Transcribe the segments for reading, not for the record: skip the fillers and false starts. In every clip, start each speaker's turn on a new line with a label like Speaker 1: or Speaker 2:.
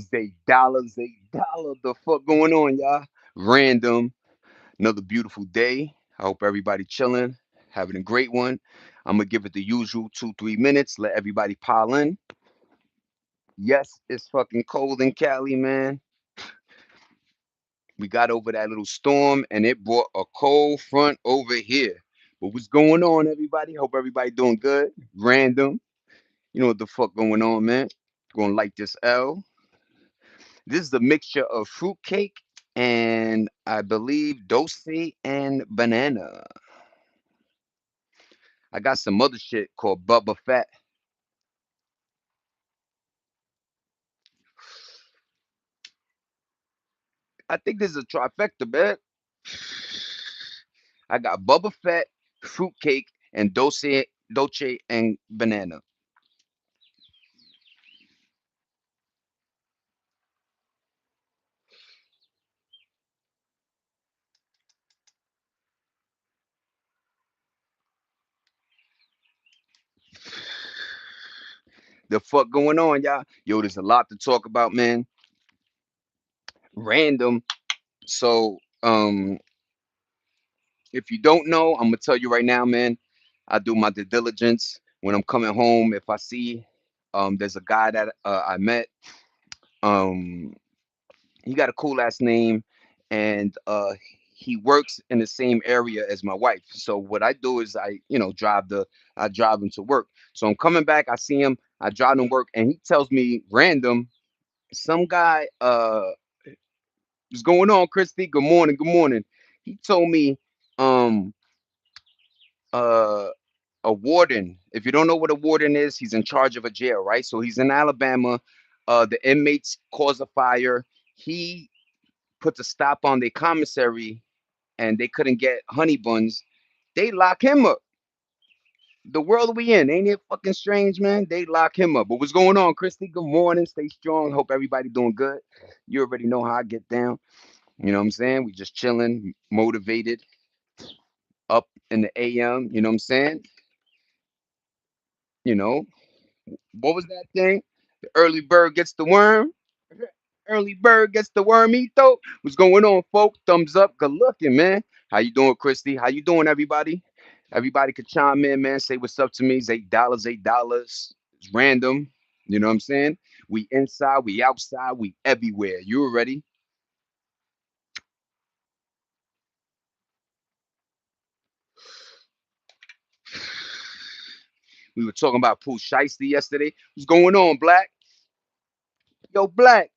Speaker 1: Zay Dollar. The fuck going on, y'all? Random. Another beautiful day. I hope everybody chilling, having a great one. I'm gonna give it the usual 2, 3 minutes. Let everybody pile in. Yes, it's fucking cold in Cali, man. We got over that little storm, and it brought a cold front over here. But what's going on, everybody? Hope everybody doing good. Random. You know what the fuck going on, man? Gonna light this L. This is a mixture of fruitcake and I believe dulce and banana. I got some other shit called Bubba Fat. I think this is a trifecta, man. I got Bubba Fat, fruitcake, and dolce and banana. The fuck going on, y'all? Yo, there's a lot to talk about, man. Random. So, if you don't know, I'm gonna tell you right now, man. I do my due diligence when I'm coming home. If I see, there's a guy that I met. Um, he got a cool ass name, and he works in the same area as my wife. So what I do is I drive him to work. So I'm coming back. I see him. I drive him to work, and he tells me random. Some guy what's going on, Christy? Good morning. Good morning. He told me um uh a warden. If you don't know what a warden is, he's in charge of a jail, right? So he's in Alabama. The inmates cause a fire. He put a stop on the commissary, and they couldn't get honey buns. They lock him up. The world we in, ain't it fucking strange, man? They lock him up. But what's going on, Christy? Good morning. Stay strong. Hope everybody doing good. You already know how I get down. You know what I'm saying? We just chilling, motivated, up in the AM. You know what I'm saying? You know, what was that thing? The early bird gets the worm. Early bird gets the worm eat though. What's going on, folks? Thumbs up. Good looking, man. How you doing, Christy? How you doing, everybody? Everybody could chime in, man. Say what's up to me. It's $8, $8. It's random. You know what I'm saying? We inside, we outside, we everywhere. You already? We were talking about Pooh Shiesty yesterday. What's going on, Black? Yo, Black.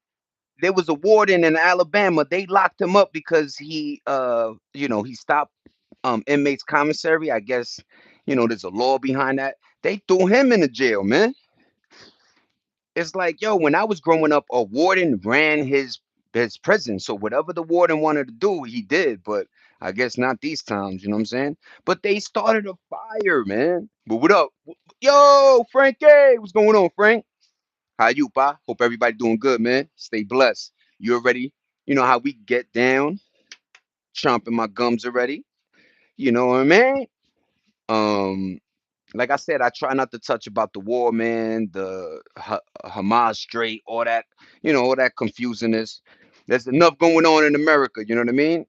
Speaker 1: There was a warden in Alabama. They locked him up because he stopped inmates commissary. I guess, there's a law behind that. They threw him in the jail, man. It's like, yo, when I was growing up, a warden ran his prison. So whatever the warden wanted to do, he did. But I guess not these times, you know what I'm saying? But they started a fire, man. But what up? Yo, Frankie, what's going on, Frank? How you, pa? Hope everybody doing good, man. Stay blessed. You already, you know how we get down, chomping my gums already. You know what I mean? Um, like I said, I try not to touch about the war, man, the Hamas Strait, all that, all that confusingness. There's enough going on in America, you know what I mean?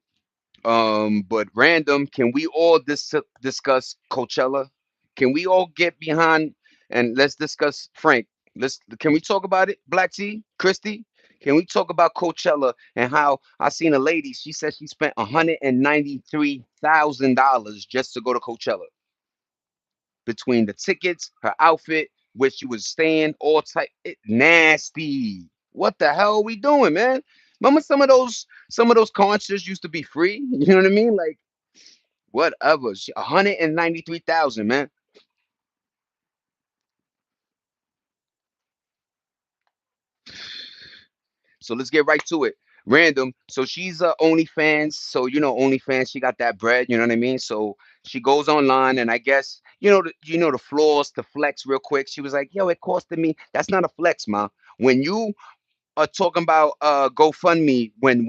Speaker 1: But random, can we all discuss Coachella? Can we all get behind and let's discuss Frank? Can we talk about it? Black T, Christy, can we talk about Coachella and how I seen a lady? She said she spent $193,000 just to go to Coachella between the tickets, her outfit, where she was staying, all type. Nasty. What the hell are we doing, man? Remember some of those concerts used to be free. You know what I mean? Like whatever. 193,000, man. So let's get right to it. Random. So she's OnlyFans. So OnlyFans. She got that bread. You know what I mean? So she goes online, and I guess the floors to flex real quick. She was like, "Yo, it costed me." That's not a flex, ma. When you are talking about GoFundMe, when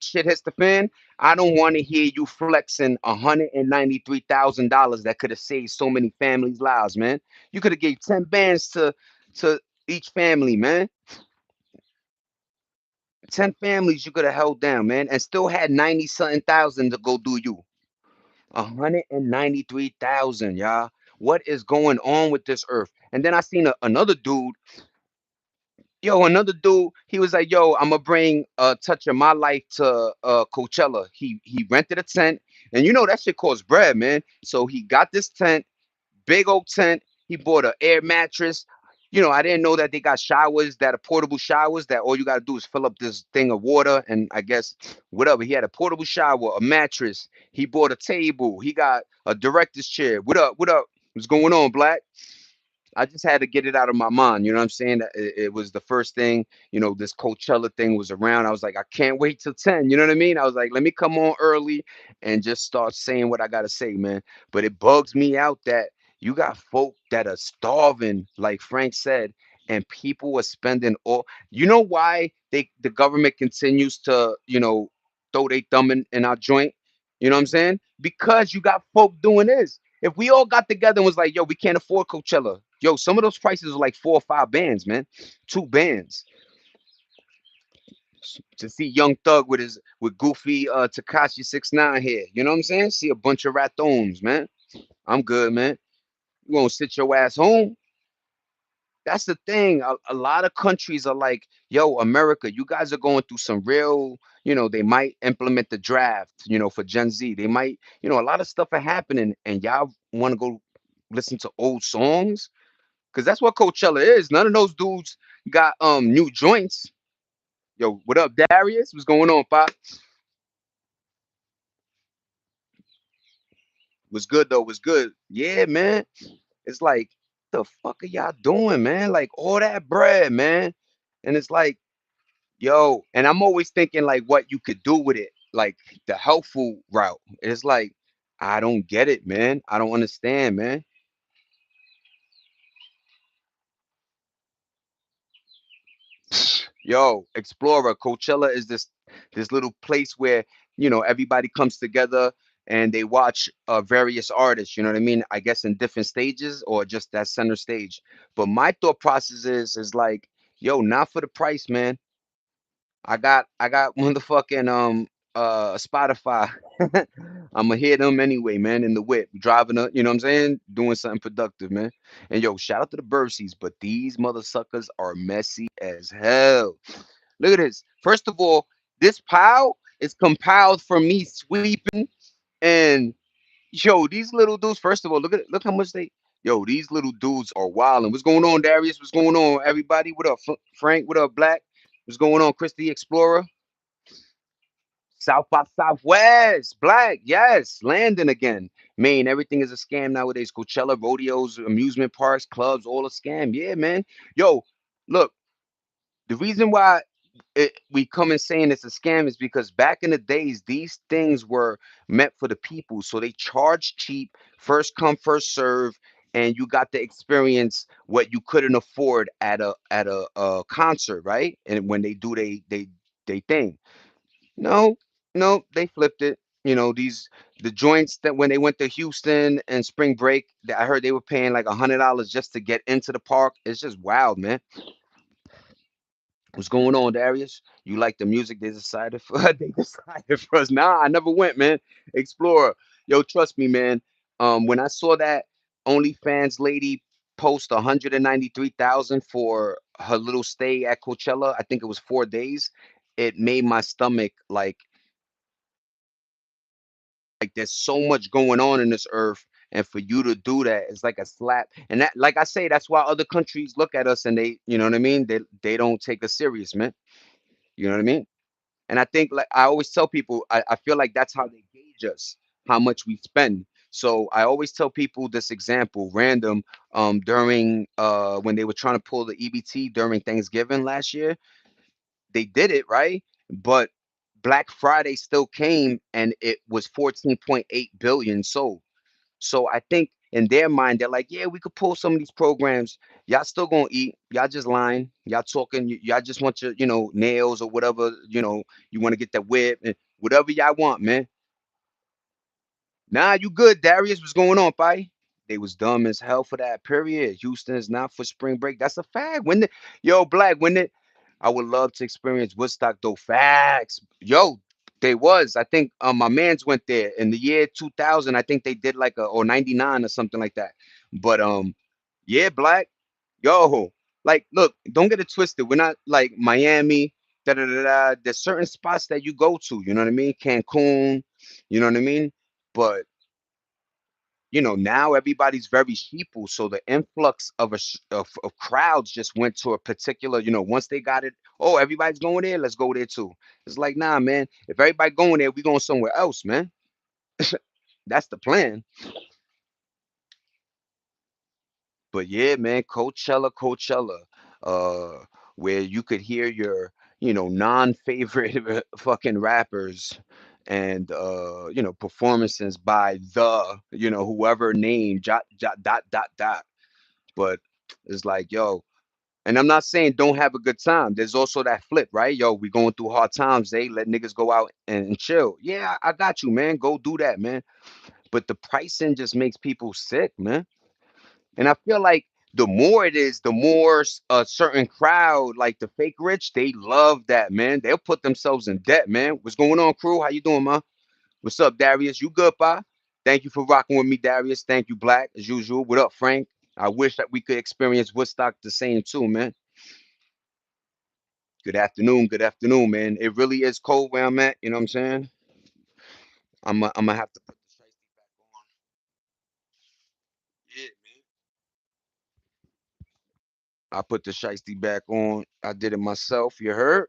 Speaker 1: shit hits the fan, I don't want to hear you flexing $193,000 that could have saved so many families' lives, man. You could have gave 10 bands to each family, man. 10 families you could have held down, man, and still had 90 something thousand to go do you. 193,000, y'all. What is going on with this earth? And then I seen another dude. Yo, another dude, he was like, "Yo, I'm gonna bring a touch of my life to Coachella." He rented a tent, and you know that shit costs bread, man. So he got this tent, big old tent. He bought an air mattress. You know, I didn't know that they got showers that are portable showers that all you gotta do is fill up this thing of water and I guess whatever. He had a portable shower, a mattress. He bought a table. He got a director's chair. What up? What up? What's going on, Black? I just had to get it out of my mind. You know what I'm saying? That it was the first thing, this Coachella thing was around. I was like, I can't wait till 10. You know what I mean? I was like, let me come on early and just start saying what I got to say, man. But it bugs me out that you got folk that are starving, like Frank said, and people are spending all. You know why the government continues to, throw their thumb in our joint? You know what I'm saying? Because you got folk doing this. If we all got together and was like, yo, we can't afford Coachella. Yo, some of those prices are like 4 or 5 bands, man. 2 bands. To see Young Thug with Goofy Takashi 6ix9ine here. You know what I'm saying? See a bunch of ratones, man. I'm good, man. You gonna sit your ass home? That's the thing. A lot of countries are like, yo, America, you guys are going through some real, they might implement the draft, for Gen Z. They might, a lot of stuff are happening and y'all want to go listen to old songs. Cause that's what Coachella is. None of those dudes got new joints. Yo, what up, Darius? What's going on, Pop? What's good though? What's good? Yeah, man. It's like, the fuck are y'all doing, man? Like all that bread, man. And it's like, yo, and I'm always thinking like what you could do with it, like the helpful route. It's like, I don't get it, man. I don't understand, man. Yo, Explorer, Coachella is this little place where everybody comes together and they watch various artists. You know what I mean? I guess in different stages or just that center stage. But my thought process is like, yo, not for the price, man. I got motherfucking Spotify. I'ma hear them anyway, man, in the whip. Driving up, you know what I'm saying? Doing something productive, man. And yo, shout out to the Bursies, but these mother suckers are messy as hell. Look at this. First of all, this pile is compiled from me sweeping and yo, these little dudes, first of all, look how much they yo, these little dudes are wild. And what's going on, Darius? What's going on, everybody? What up, Frank? What up, Black? What's going on, Christy Explorer? South by Southwest, Black, yes, Landon again. Maine, everything is a scam nowadays. Coachella, rodeos, amusement parks, clubs, all a scam. Yeah, man. Yo, look, the reason why we come and saying it's a scam is because back in the days, these things were meant for the people. So they charge cheap, first come, first serve, and you got to experience what you couldn't afford at a concert, right? And when they do they thing. No, no, they flipped it. The joints that when they went to Houston and spring break, I heard they were paying like $100 just to get into the park. It's just wild, man. What's going on, Darius? You like the music they decided for? They decided for us. Nah, I never went, man. Explorer, yo, trust me, man. When I saw that OnlyFans lady post 193,000 for her little stay at Coachella, I think it was 4 days. It made my stomach like there's so much going on in this earth, and for you to do that is like a slap. And that, like I say, that's why other countries look at us and you know what I mean, they don't take us serious, man. You know what I mean? And I think, like I always tell people, I feel like that's how they gauge us, how much we spend. So I always tell people this example, random, during when they were trying to pull the EBT during Thanksgiving last year, they did it right, but Black Friday still came and it was 14.8 billion sold. So I think in their mind, they're like, yeah, we could pull some of these programs. Y'all still gonna eat. Y'all just lying. Y'all talking. Y'all just want your, nails or whatever. You want to get that whip and whatever y'all want, man. Nah, you good, Darius? What's going on, pi? They was dumb as hell for that period. Houston is not for spring break. That's a fact. Yo, Black, when did I would love to experience Woodstock though. Facts. Yo, they was. I think my mans went there in the year 2000. I think they did like a or 99 or something like that. But yeah, Black. Yo, like look, don't get it twisted. We're not like Miami. Da da da da. There's certain spots that you go to, you know what I mean? Cancun, you know what I mean? But now everybody's very sheeple, so the influx of crowds just went to a particular, once they got it, oh, everybody's going there, let's go there too. It's like, nah, man, if everybody going there, we going somewhere else, man. That's the plan. But yeah, man, Coachella, uh, where you could hear your, non-favorite fucking rappers and performances by whoever name dot. But it's like, yo, and I'm not saying don't have a good time. There's also that flip, right? Yo, we going through hard times. They let niggas go out and chill. Yeah, I got you, man. Go do that, man. But the pricing just makes people sick, man. And I feel like the more it is, the more a certain crowd, like the fake rich, they love that, man. They'll put themselves in debt, man. What's going on, crew? How you doing, man? What's up, Darius? You good, pa? Thank you for rocking with me, Darius. Thank you, Black, as usual. What up, Frank? I wish that we could experience Woodstock the same too, man. Good afternoon, man. It really is cold where I'm at. You know what I'm saying? I'm gonna have to put the shiesty back on. Yeah, man. I put the shiesty back on. I did it myself. You heard?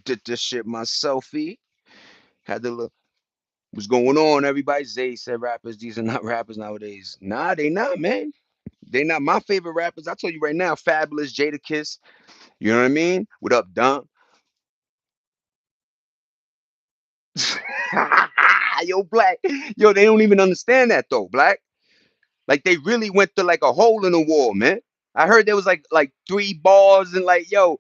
Speaker 1: Did this shit myselfie. Had to look. What's going on, everybody? Zay said rappers. These are not rappers nowadays. Nah, they not, man. They not my favorite rappers. I tell you right now, Fabulous, Jada Kiss. You know what I mean? What up, Don? Yo, Black. Yo, they don't even understand that though, Black. Like they really went to like a hole in the wall, man. I heard there was like three bars and like yo.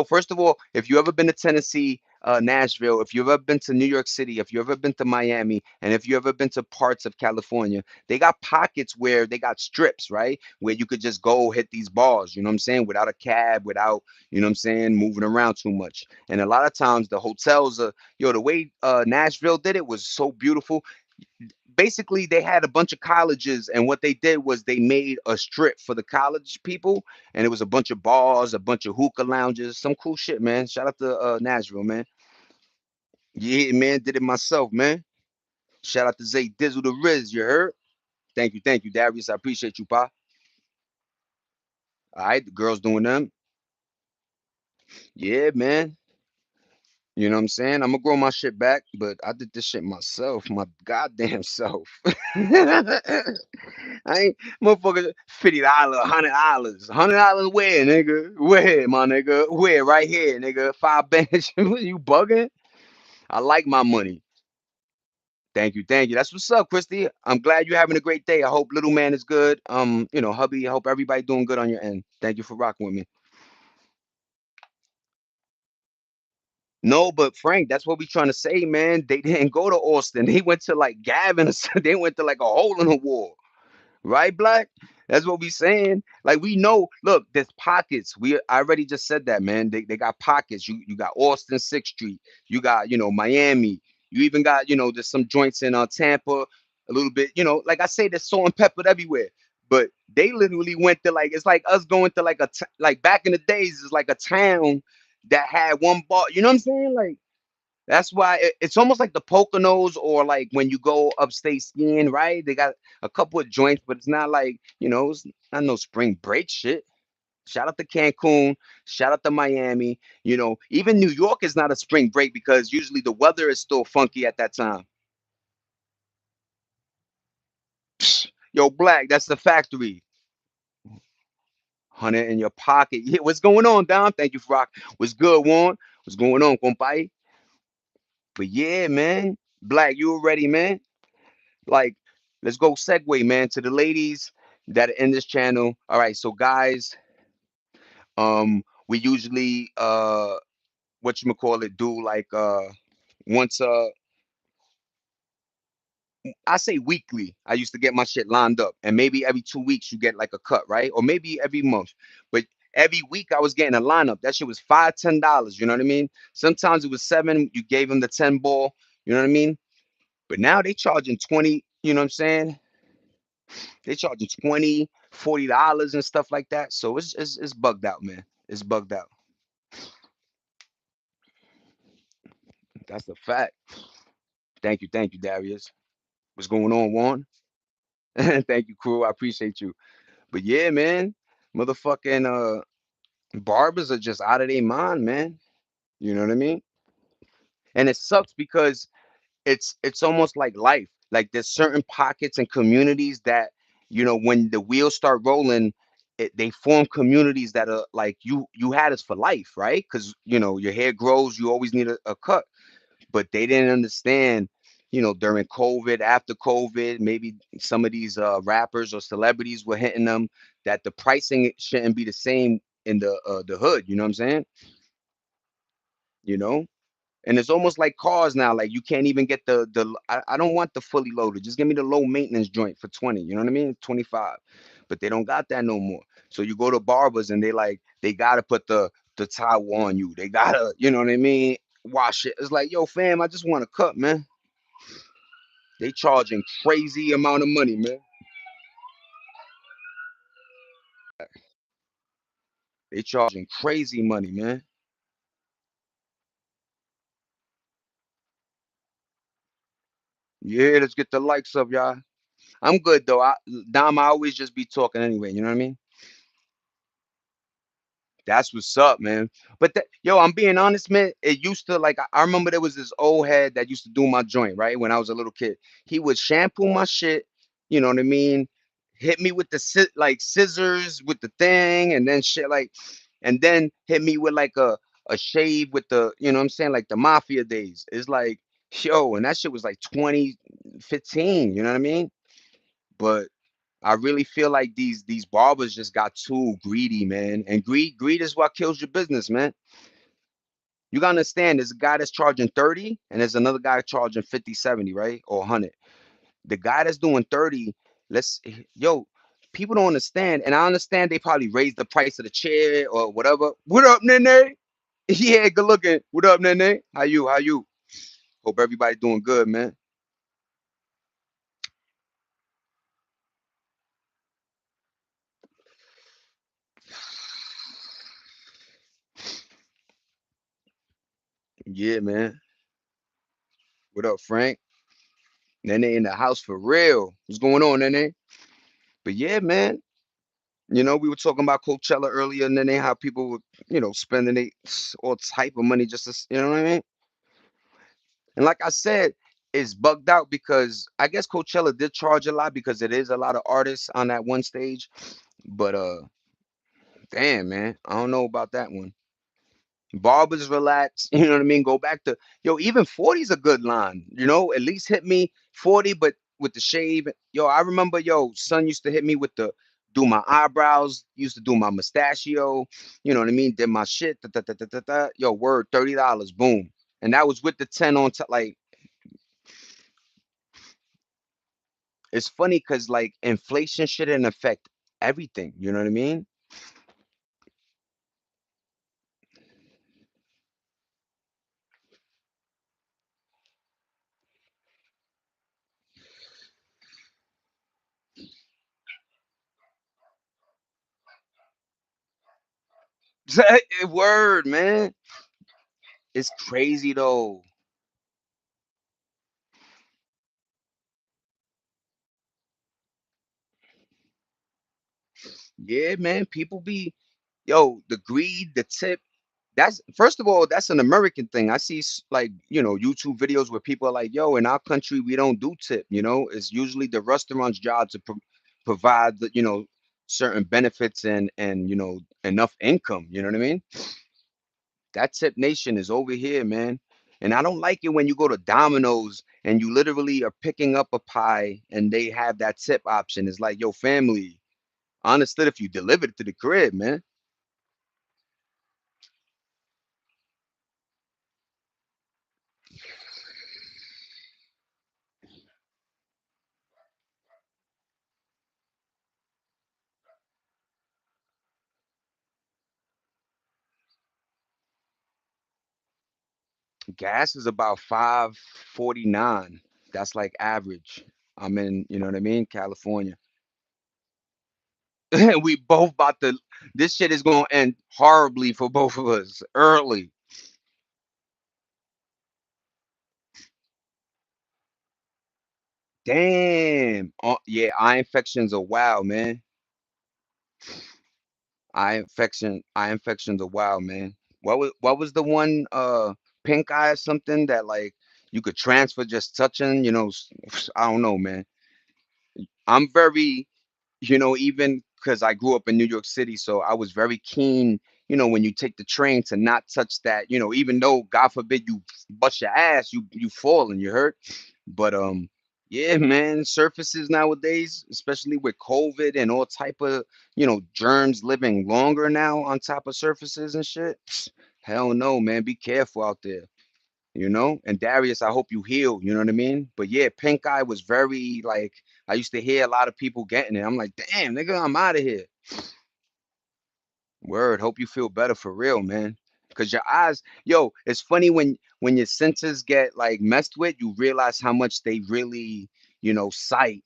Speaker 1: First of all, if you ever been to Tennessee, Nashville, if you've ever been to New York City, if you ever been to Miami, and if you ever been to parts of California, they got pockets where they got strips, right? Where you could just go hit these bars, you know what I'm saying, without a cab, without, you know what I'm saying, moving around too much. And a lot of times the hotels, the way Nashville did it was so beautiful. Basically they had a bunch of colleges, and what they did was they made a strip for the college people, and it was a bunch of bars, a bunch of hookah lounges, some cool shit, man. Shout out to Nashville, man. Yeah, man, did it myself, man. Shout out to Zay Dizzle the Riz, you heard? Thank you, Darius. I appreciate you, pa. All right, the girls doing them. Yeah, man. You know what I'm saying? I'm gonna grow my shit back, but I did this shit myself, my goddamn self. I ain't motherfucker $50, $100. $100 where, nigga? Where, my nigga? Where? Right here, nigga. 5 bench. You bugging? I like my money. Thank you, thank you. That's what's up, Christy. I'm glad you're having a great day. I hope little man is good. Hubby, I hope everybody doing good on your end. Thank you for rocking with me. No, but Frank, that's what we trying to say, man. They didn't go to Austin. They went to like Gavin or something. They went to like a hole in the wall. Right, Black? That's what we saying. Like we know, look, there's pockets. I already just said that, man. They got pockets. You got Austin, Sixth Street. You got, Miami. You even got, there's some joints in Tampa, a little bit, like I say, there's salt and pepper everywhere. But they literally went to like it's like us going to like like back in the days, it's like a town that had one bar. You know what I'm saying? Like that's why it's almost like the Poconos or like when you go upstate skiing, right? They got a couple of joints, but it's not like, it's not no spring break shit. Shout out to Cancun, shout out to Miami. Even New York is not a spring break because usually the weather is still funky at that time. Yo, Black, that's the factory. 100 in your pocket. Yeah, what's going on, Dom? Thank you for rock. What's good, Warren? What's going on, compadre? But yeah, man. Black, you ready, man? Like, let's go segue, man, to the ladies that are in this channel. All right, so guys, we usually what you call it, do like once I say weekly. I used to get my shit lined up, and maybe every 2 weeks you get like a cut, right? Or maybe every month. But Every week I was getting a lineup. That shit was $5, $10. You know what I mean? Sometimes it was seven. You gave them the 10 ball. You know what I mean? But now they charging 20. You know what I'm saying? They charging 20, $40 and stuff like that. So it's bugged out, man. It's bugged out. That's a fact. Thank you, Darius. What's going on, Juan? Thank you, crew. I appreciate you. But yeah, man, motherfucking barbers are just out of their mind, man. You know what I mean? And it sucks because it's almost like life. Like there's certain pockets and communities that, when the wheels start rolling, they form communities that are like you had us for life, right? Because your hair grows, you always need a cut. But they didn't understand, during COVID, after COVID, maybe some of these rappers or celebrities were hitting them that the pricing shouldn't be the same in the hood. You know what I'm saying? You know, and it's almost like cars now. Like you can't even get I don't want the fully loaded. Just give me the low maintenance joint for 20. You know what I mean? 25. But they don't got that no more. So you go to barbers and they gotta put the towel on you. They gotta, you know what I mean? Wash it. It's like, yo, fam, I just want a cut, man. They charging crazy amount of money, man. They charging crazy money, man. Yeah, let's get the likes up, y'all. I'm good though. Dom, I always just be talking anyway. You know what I mean? That's what's up, man. But yo, I'm being honest, man. It used to like I remember there was this old head that used to do my joint, right? When I was a little kid. He would shampoo my shit, you know what I mean? Hit me with the like scissors with the thing and then shit like and then hit me with like a shave with the, you know what I'm saying, like the mafia days. It's like, yo, and that shit was like 2015, you know what I mean? But I really feel like these barbers just got too greedy, man. And greed is what kills your business, man. You gotta understand there's a guy that's charging 30 and there's another guy charging 50, 70, right? Or 100. The guy that's doing 30, let's yo, people don't understand. And I understand they probably raised the price of the chair or whatever. What up, Nene? Yeah, good looking. What up, Nene? How you? How you? Hope everybody doing good, man. Yeah, man. What up, Frank? Nene in the house for real. What's going on, Nene? But yeah, man. We were talking about Coachella earlier, and then how people were, spending all type of money just to, you know what I mean? And like I said, it's bugged out because I guess Coachella did charge a lot because it is a lot of artists on that one stage. But damn, man, I don't know about that one. Barbers relax, you know what I mean? Go back to yo, even 40 is a good line, at least hit me 40, but with the shave. Yo, I remember son used to hit me with the do my eyebrows, used to do my mustachio, you know what I mean? Did my shit, da, da, da, da, da, da. Yo, word, $30, boom. And that was with the 10 on top. Like, it's funny because like inflation shouldn't affect everything, you know what I mean? Word, man. It's crazy though. Yeah, man. People be yo, the greed, the tip. That's first of all, that's an American thing. I see like, YouTube videos where people are like, yo, in our country, we don't do tip, it's usually the restaurant's job to provide the, certain benefits and enough income. You know what I mean? That tip nation is over here, man. And I don't like it when you go to Domino's and you literally are picking up a pie and they have that tip option. It's like, yo, family, I understood if you delivered it to the crib, man. Gas is about 5.49. That's like average. I'm in, you know what I mean, California. We both about to. This shit is gonna end horribly for both of us early. Damn. Oh, yeah, eye infections are wild, man. Eye infections are wild, man. What was the one pink eye or something that like you could transfer just touching, I don't know, man. I'm very, even because I grew up in New York City, so I was very keen, when you take the train to not touch that, even though God forbid you bust your ass, you fall and you hurt. But yeah, man, surfaces nowadays, especially with COVID and all type of, germs living longer now on top of surfaces and shit. Hell no, man. Be careful out there. And Darius, I hope you heal, you know what I mean? But yeah, pink eye was very like I used to hear a lot of people getting it. I'm like, damn, nigga, I'm out of here. Word, hope you feel better for real, man. Cause your eyes, yo, it's funny when your senses get like messed with, you realize how much they really, sight,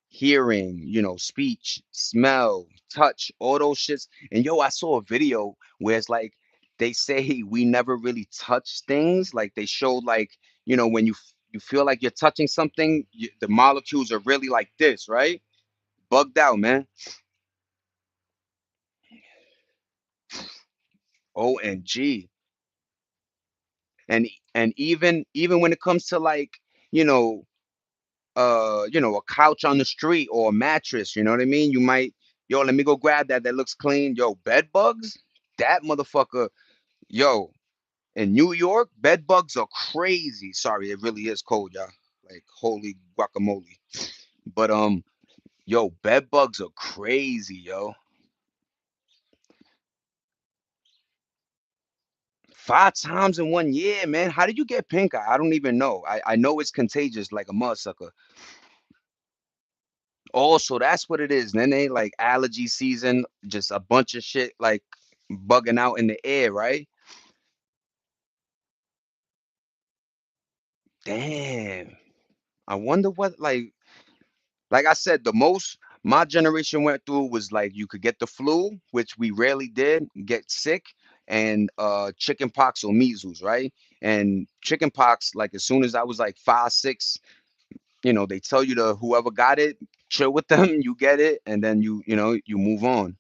Speaker 1: hearing, speech, smell, touch, all those shits. And yo, I saw a video where it's like they say we never really touch things. Like they showed like, when you feel like you're touching something, the molecules are really like this, right? Bugged out, man. OMG. And even when it comes to like, you know, a couch on the street or a mattress, you know what I mean? You might, yo, let me go grab that looks clean. Yo, bed bugs, that motherfucker, yo, in New York, bed bugs are crazy. Sorry, it really is cold, y'all. Like holy guacamole. But yo, bed bugs are crazy, yo. 5 times in 1 year, man. How did you get pink eye? I don't even know. I know it's contagious like a mudsucker. Also, that's what it is. Then they like allergy season, just a bunch of shit like bugging out in the air, right? Damn. I wonder what like I said, the most my generation went through was like you could get the flu, which we rarely did, get sick, and chicken pox or measles, right? And chicken pox, like as soon as I was like 5, 6, they tell you to whoever got it, chill with them, you get it, and then you move on.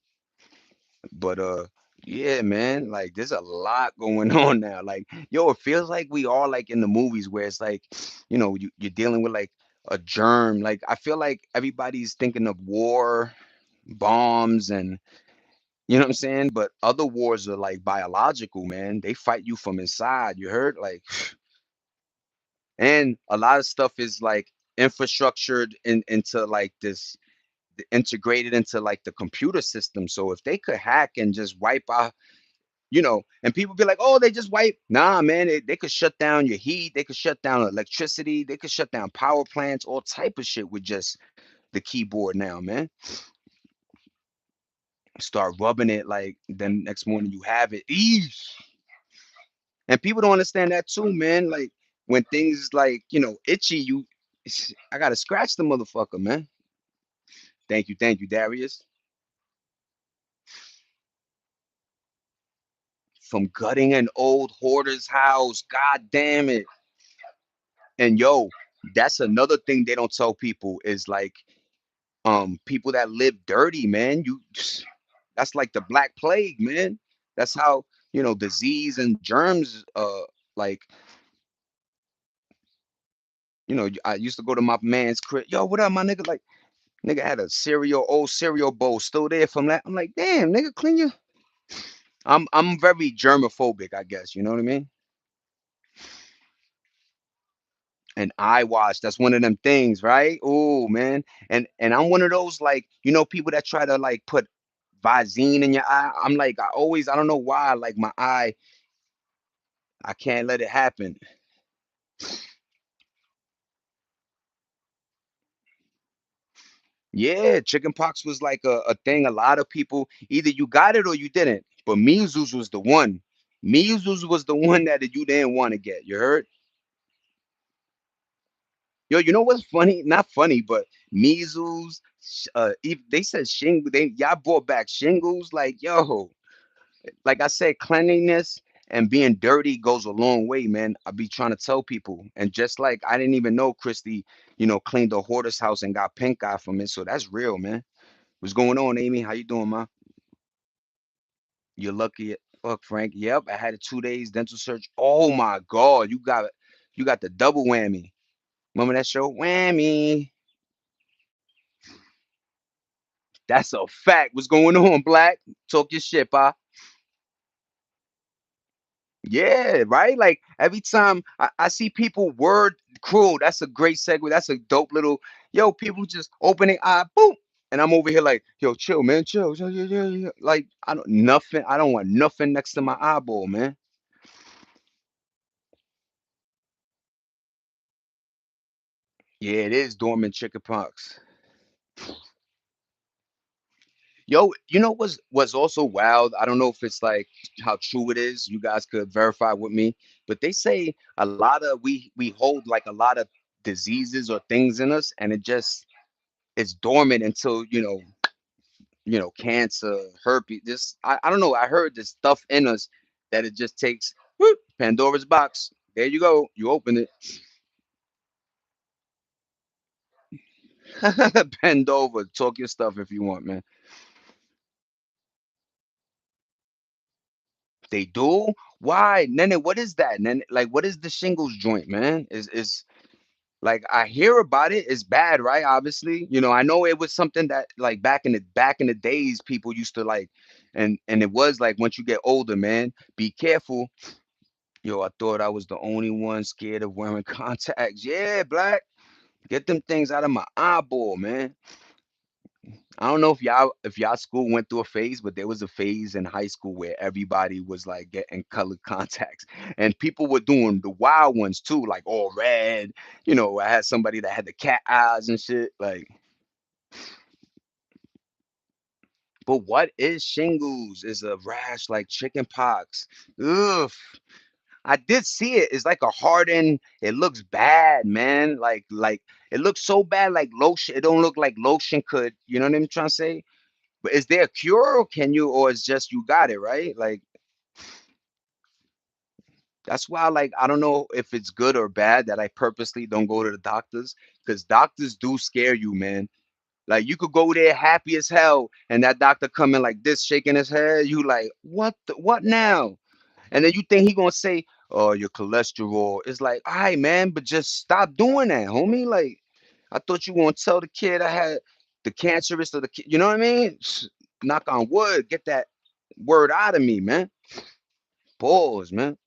Speaker 1: But yeah, man, like there's a lot going on now. Like, yo, it feels like we are like in the movies where it's like, you're dealing with like a germ. Like I feel like everybody's thinking of war, bombs, and you know what I'm saying? But other wars are like biological, man. They fight you from inside. You heard? Like, and a lot of stuff is like infrastructured into like this integrated into like the computer system. So if they could hack and just wipe out, and people be like, oh, they just wipe. Nah, man, they could shut down your heat. They could shut down electricity. They could shut down power plants, all type of shit with just the keyboard now, man. Start rubbing it like then next morning you have it. Eesh. And people don't understand that too, man. Like when things like, itchy, I gotta scratch the motherfucker, man. Thank you, Darius. From gutting an old hoarder's house. God damn it. And yo, that's another thing they don't tell people is like people that live dirty, man. That's like the black plague, man. That's how, disease and germs like, I used to go to my man's crib. Yo, what up, my nigga? Like, nigga had a old cereal bowl still there from that. I'm like, damn, nigga, clean your. I'm very germophobic, I guess. You know what I mean? And eye wash, that's one of them things, right? Oh man. And I'm one of those like, people that try to like put Visine in your eye. I'm like, I don't know why, like my eye, I can't let it happen. Yeah, chicken pox was like a thing. A lot of people either you got it or you didn't. But measles was the one. Measles was the one that you didn't want to get. You heard? Yo, you know what's funny? Not funny, but measles. If they said shingles, they y'all brought back shingles. Like yo, like I said, cleanliness and being dirty goes a long way, man. I be trying to tell people, and just like I didn't even know Christy, cleaned the hoarder's house and got pink eye from it. So that's real, man. What's going on, Amy? How you doing, ma? You're lucky. Fuck, Frank. Yep, I had a 2 days dental search. Oh my God, you got the double whammy. Remember that show? Whammy. That's a fact. What's going on, Black? Talk your shit, pa. Yeah, right. Like every time I see people word cruel, that's a great segue. That's a dope little People just opening eye, boom, and I'm over here like, yo, chill, man, chill, chill, yeah, yeah, yeah. Like I don't nothing. I don't want nothing next to my eyeball, man. Yeah, it is dormant chickenpox. Yo, you know what's also wild? I don't know if it's like how true it is. You guys could verify with me, but they say a lot of we hold like a lot of diseases or things in us, and it's dormant until cancer, herpes. This I don't know. I heard this stuff in us that it just takes whoop, Pandora's box. There you go. You open it. Bend over. Talk your stuff if you want, man. They do? Why? Nene, what is that? Nene, like what is the shingles joint, man? Is like I hear about it. It's bad, right? Obviously. I know it was something that like back in the days people used to like and it was like once you get older, man, be careful. Yo, I thought I was the only one scared of wearing contacts. Yeah, Black. Get them things out of my eyeball, man. I don't know if y'all school went through a phase, but there was a phase in high school where everybody was like getting colored contacts, and people were doing the wild ones too, like all red. I had somebody that had the cat eyes and shit. Like, but what is shingles? Is a rash like chicken pox. Ugh. I did see it. It's like a hardened. It looks bad, man. Like it looks so bad. Like lotion. It don't look like lotion could. You know what I'm trying to say? But is there a cure, or can you, or it's just you got it right? Like that's why, like, I don't know if it's good or bad that I purposely don't go to the doctors because doctors do scare you, man. Like you could go there happy as hell, and that doctor come in like this, shaking his head. You like, what now? And then you think he gonna say, "Oh, your cholesterol." It's like, all right, man, but just stop doing that, homie. Like, I thought you gonna tell the kid I had the cancerous of the kid. You know what I mean? Knock on wood, get that word out of me, man. Pause, man.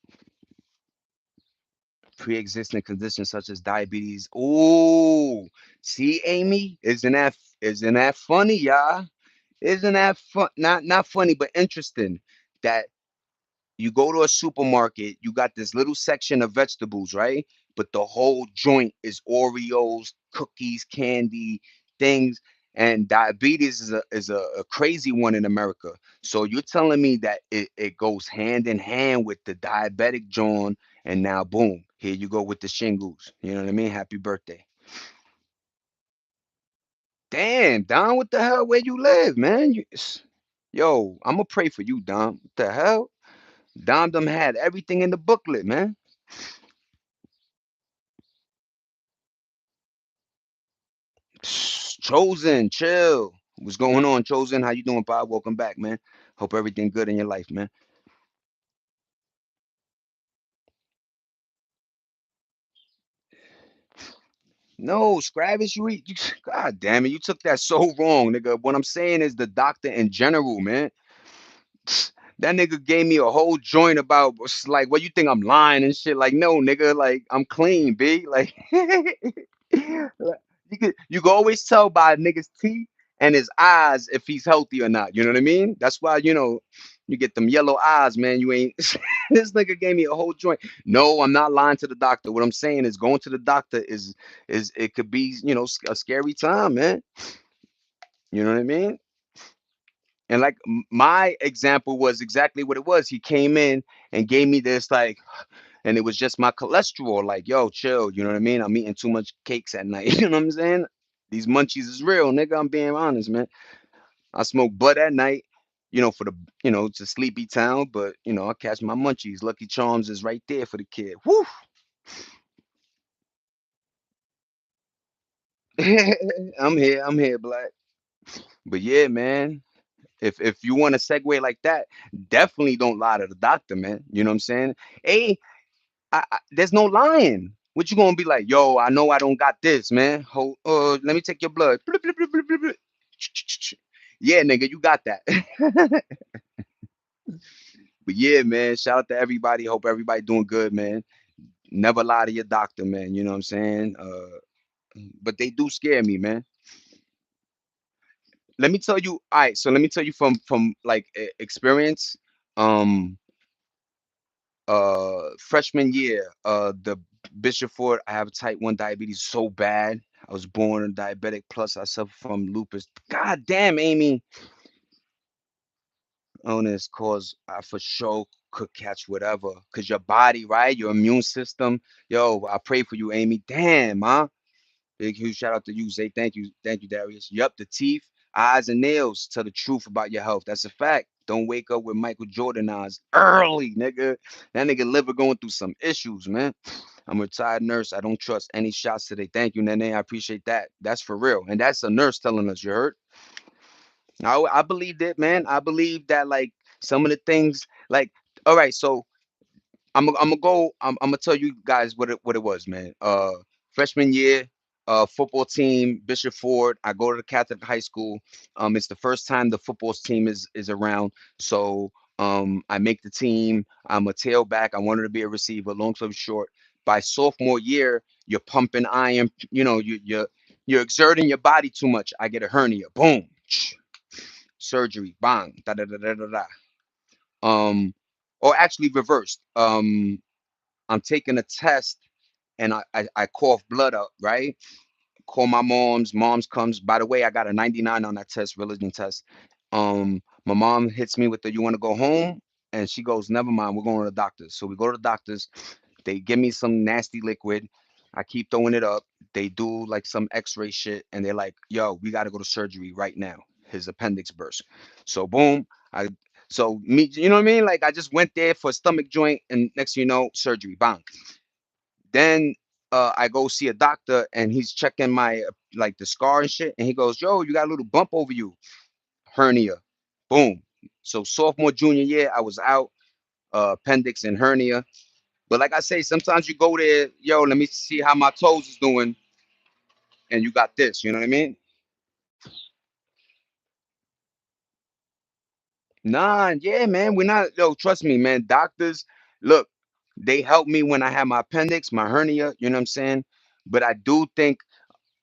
Speaker 1: Pre-existing conditions such as diabetes. Ooh, see, Amy, isn't that funny, y'all? Isn't that fun? Not funny, but interesting. That you go to a supermarket, you got this little section of vegetables, right? But the whole joint is Oreos, cookies, candy, things. And diabetes is a crazy one in America. So you're telling me that it goes hand in hand with the diabetic John, and now boom, here you go with the shingles. You know what I mean? Happy birthday. Damn, Don, what the hell? Where you live, man? Yo, I'm gonna pray for you, Don. What the hell? Dom them had everything in the booklet, man. Chosen, chill. What's going on, Chosen? How you doing, Bob? Welcome back, man. Hope everything good in your life, man. No, Scravish, God damn it, you took that so wrong, nigga. What I'm saying is the doctor in general, man. That nigga gave me a whole joint about like what you think I'm lying and shit. Like, no, nigga, like I'm clean, B. Like like, you can always tell by a nigga's teeth and his eyes if he's healthy or not. You know what I mean? That's why, you get them yellow eyes, man. You ain't this nigga gave me a whole joint. No, I'm not lying to the doctor. What I'm saying is going to the doctor is it could be, a scary time, man. You know what I mean? And like my example was exactly what it was. He came in and gave me this like, and it was just my cholesterol. Like, yo, chill. You know what I mean? I'm eating too much cakes at night. You know what I'm saying? These munchies is real, nigga. I'm being honest, man. I smoke bud at night, for the, to sleepy town. But I catch my munchies. Lucky Charms is right there for the kid. Woo! I'm here, Black. But yeah, man. If you want to segue like that, definitely don't lie to the doctor, man. You know what I'm saying? Hey, there's no lying. What you gonna be like? Yo, I know I don't got this, man. Hold, let me take your blood. Blip, blip, blip, blip, blip, blip. Yeah, nigga, you got that. But yeah, man, shout out to everybody. Hope everybody doing good, man. Never lie to your doctor, man. You know what I'm saying? But they do scare me, man. Let me tell you. All right, so let me tell you from like experience. Um, Freshman year, the Bishop Ford, I have type 1 diabetes so bad. I was born a diabetic, plus I suffer from lupus. God damn, Amy, illness cause I for sure could catch whatever. Cause your body, right? Your immune system. Yo, I pray for you, Amy. Damn, huh? Big huge shout out to you. Say thank you, Darius. Yup, the teeth, eyes, and nails tell the truth about your health. That's a fact. Don't wake up with Michael Jordan eyes early, nigga. That nigga liver going through some issues, man. I'm a retired nurse. I don't trust any shots today. Thank you, Nene. I appreciate that. That's for real. And that's a nurse telling us, you heard? I believed it, man. I believe that, like, some of the things, like, all right, so I'm gonna go. I'm gonna tell you guys what it was, man. Freshman year, football team, Bishop Ford. I go to the Catholic high school. It's the first time the football team is around. So I make the team. I'm a tailback. I wanted to be a receiver. Long story short, by sophomore year, you're pumping iron. You're exerting your body too much. I get a hernia. Boom. Surgery. Bang. Da da da da da da. Um, or actually reversed. I'm taking a test and I cough blood up, right? Call my mom's comes. By the way, I got a 99 on that test, religion test. My mom hits me with the, you want to go home? And she goes, never mind, we're going to the doctors. So we go to the doctors. They give me some nasty liquid. I keep throwing it up. They do like some x-ray shit and they're like, yo, we got to go to surgery right now. His appendix burst. So boom, I so me, you know what I mean? Like I just went there for a stomach joint and next thing you know, surgery. Bang. Then I go see a doctor and he's checking my like the scar and shit. And he goes, yo, you got a little bump over you. Hernia. Boom. So sophomore, junior year, I was out, appendix and hernia. But like I say, sometimes you go there, yo, let me see how my toes is doing, and you got this. You know what I mean? Nah, yeah, man. We're not, yo, trust me, man. Doctors, look, they helped me when I had my appendix, my hernia, you know what I'm saying? But I do think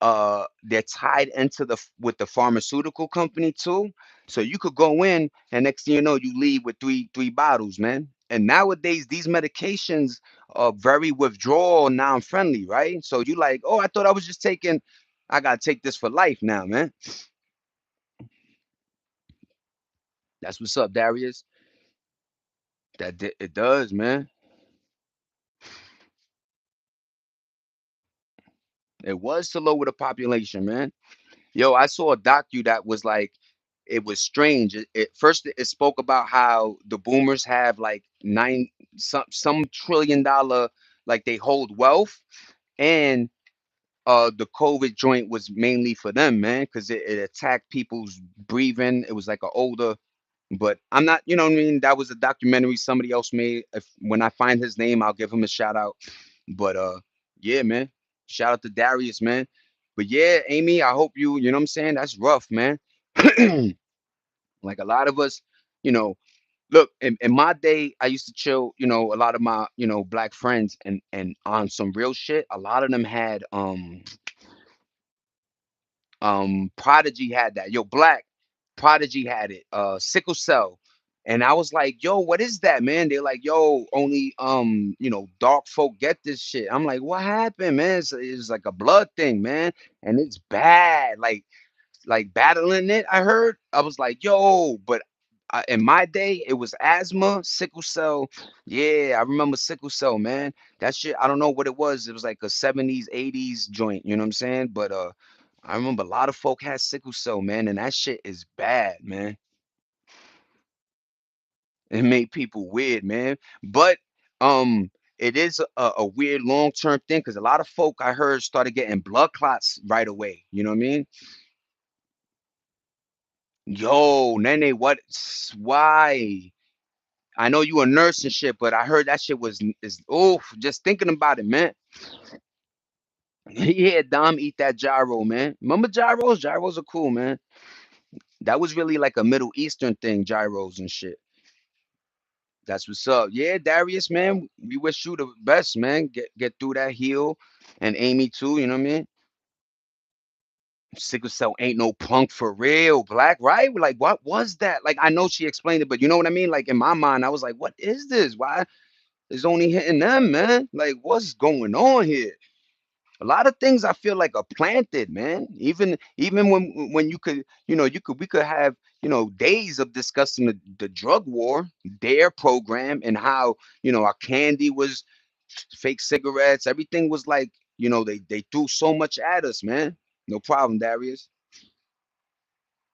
Speaker 1: they're tied into with the pharmaceutical company too. So you could go in and next thing you know, you leave with three bottles, man. And nowadays these medications are very withdrawal non-friendly, right? So you like, oh, I thought I was just taking, I gotta take this for life now, man. That's what's up, Darius. It does, man. It was to lower the population, man. Yo, I saw a docu that was like, it was strange. First, it spoke about how the boomers have like some $1 trillion, like they hold wealth, and the COVID joint was mainly for them, man, because it attacked people's breathing. It was like an older, but I'm not, you know what I mean. That was a documentary somebody else made. If when I find his name, I'll give him a shout out. But yeah, man. Shout out to Darius, man. But yeah, Amy, I hope you know what I'm saying? That's rough, man. Like a lot of us, you know, look, in my day, I used to chill, a lot of my, black friends and on some real shit, a lot of them had Prodigy had that. Yo, Black Prodigy had it. Sickle cell. And I was like, yo, what is that, man? They're like, yo, only dark folk get this shit. I'm like, what happened, man? It's like a blood thing, man. And it's bad. Like like battling it. I heard. I was like, yo, but in my day, it was asthma, sickle cell. Yeah, I remember sickle cell, man. That shit. I don't know what it was. It was like a 70s, 80s joint. You know what I'm saying? But I remember a lot of folk had sickle cell, man, and that shit is bad, man. It made people weird, man. But it is a weird long term thing because a lot of folk I heard started getting blood clots right away. You know what I mean? Yo, Nene, why? I know you a nurse and shit, but I heard that shit was is oof, just thinking about it, man. Yeah, Dom eat that gyro, man. Remember gyros? Gyros are cool, man. That was really like a Middle Eastern thing, gyros and shit. That's what's up. Yeah, Darius, man. We wish you the best, man. Get through that heel, and Amy too. You know what I mean? Sickle cell ain't no punk for real, Black, right? Like, what was that? Like, I know she explained it, but you know what I mean? Like in my mind, I was like, what is this? Why is only hitting them, man? Like, what's going on here? A lot of things I feel like are planted, man. Even when you could, we could have, days of discussing the drug war, their program, and how, our candy was fake cigarettes. Everything was like, they threw so much at us, man. No problem, Darius.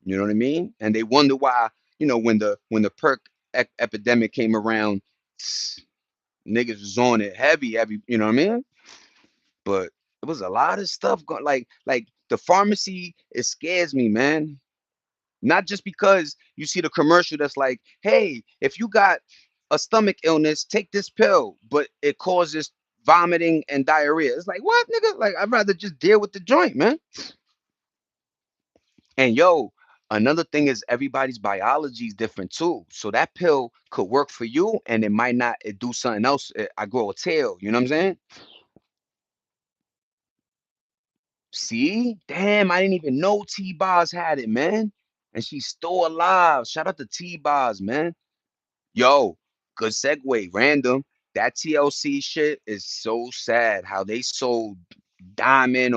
Speaker 1: You know what I mean? And they wonder why, when the perk epidemic came around, niggas was on it heavy, heavy. You know what I mean? But it was a lot of stuff going, like the pharmacy. It scares me, man. Not just because you see the commercial that's like, hey, if you got a stomach illness, take this pill, but it causes vomiting and diarrhea. It's like, what, nigga? Like, I'd rather just deal with the joint, man. And yo, another thing is everybody's biology is different too. So that pill could work for you, and it might not. It do something else. I grow a tail. You know what I'm saying? See? Damn, I didn't even know T-Boz had it, man. And she's still alive. Shout out to T-Boz, man. Yo, good segue, random. That TLC shit is so sad how they sold Diamond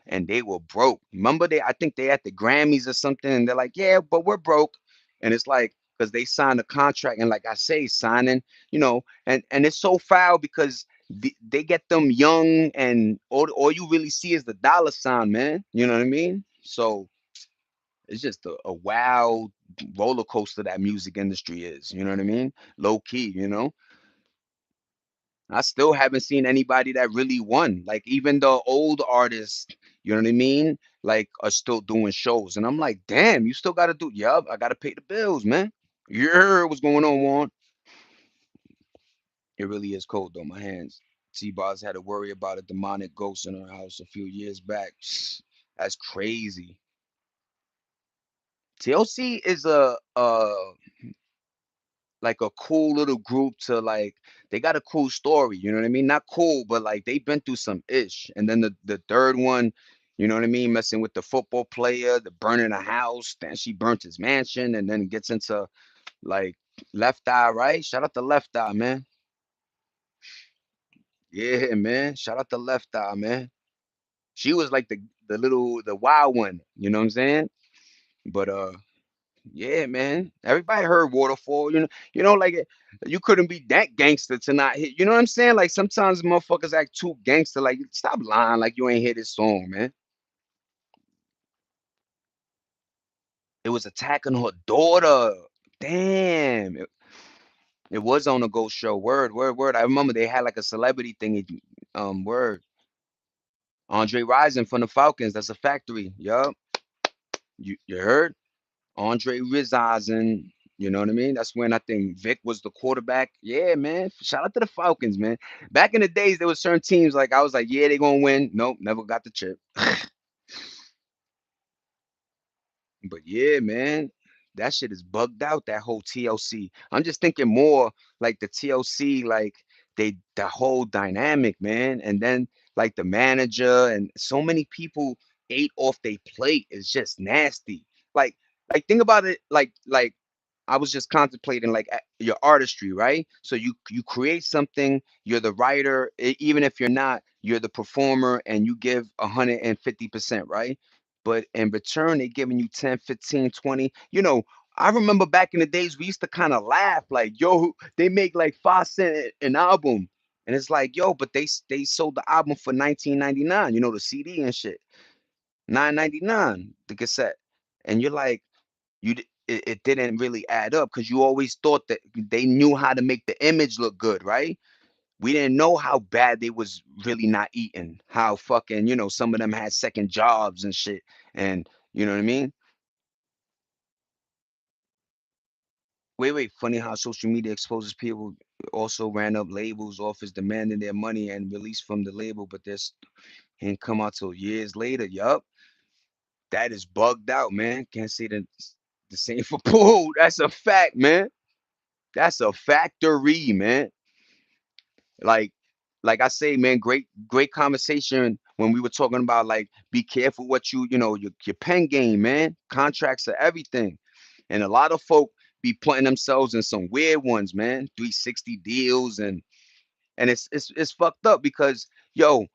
Speaker 1: and they were broke. Remember I think they at the Grammys or something and they're like, "Yeah, but we're broke." And it's like cuz they signed a contract and like I say signing, and it's so foul because they get them young and all you really see is the dollar sign, man. You know what I mean? So it's just a wild roller coaster that music industry is. You know what I mean? Low key, I still haven't seen anybody that really won. Like even the old artists, you know what I mean? Like are still doing shows. And I'm like, damn, you still gotta do, yup, I gotta pay the bills, man. You heard what's going on, Juan. It really is cold though, my hands. T-Boz had to worry about a demonic ghost in her house a few years back. That's crazy. TLC is a like a cool little group to like they got a cool story, you know what I mean? Not cool, but like they've been through some ish. And then the third one, you know what I mean, messing with the football player, the burning a house, then she burnt his mansion and then gets into like Left Eye, right? Shout out to Left Eye, man. Yeah, man. Shout out to Left Eye, man. She was like the wild one, you know what I'm saying? But yeah, man. Everybody heard Waterfall. Like you couldn't be that gangster to not hit. You know what I'm saying? Like sometimes motherfuckers act too gangster. Like stop lying, like you ain't hear this song, man. It was attacking her daughter. Damn. It was on a Ghost show. Word, word, word. I remember they had like a celebrity thing. Word. Andre Rison from the Falcons. That's a factory. Yup. You heard? Andre Rison. You know what I mean? That's when I think Vic was the quarterback. Yeah, man. Shout out to the Falcons, man. Back in the days, there were certain teams like I was like, yeah, they gonna win. Nope, never got the chip. But yeah, man, that shit is bugged out. That whole TLC. I'm just thinking more like the TLC, like the whole dynamic, man. And then like the manager and so many people ate off their plate is just nasty. Like think about it. Like I was just contemplating like your artistry, right? So you create something. You're the writer, even if you're not. You're the performer, and you give 150%, right? but in return they giving you 10, 15, 20. I remember back in the days we used to kind of laugh like, yo, they make like 5 cent an album. And it's like, yo, but they sold the album for 19.99, the CD and shit. 9.99 the cassette. And you're like, it didn't really add up because you always thought that they knew how to make the image look good, right? We didn't know how bad they was really not eating. How fucking, some of them had second jobs and shit. And you know what I mean? Wait. Funny how social media exposes people also ran up labels, offers demanding their money and release from the label, but this ain't come out till years later. Yup. That is bugged out, man. Can't say the same for pool. That's a fact, man. That's a factory, man. Like like I say, man, great conversation when we were talking about like be careful what your pen game, man. Contracts are everything. And a lot of folk be putting themselves in some weird ones, man. 360 deals and it's fucked up because yo,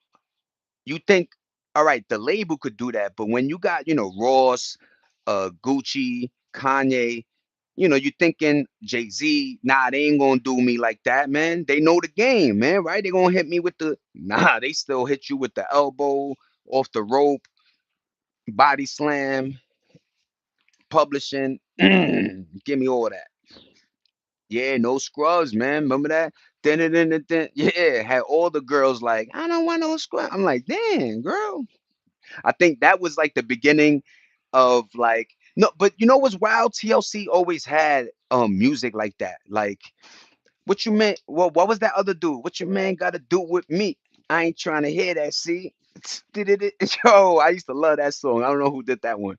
Speaker 1: you think, all right, the label could do that, but when you got, Ross, Gucci, Kanye, you thinking Jay-Z, nah, they ain't gonna do me like that, man. They know the game, man, right? They gonna hit me with the nah, they still hit you with the elbow, off the rope, body slam, publishing. Give me all that. Yeah, no scrubs, man. Remember that? Then, yeah, had all the girls like, I don't want no scrub. I'm like, damn, girl. I think that was like the beginning of like no, but you know what's wild? TLC always had music like that. Like what you meant? Well, what was that other dude? What your man got to do with me? I ain't trying to hear that. See, did it? Yo, I used to love that song. I don't know who did that one.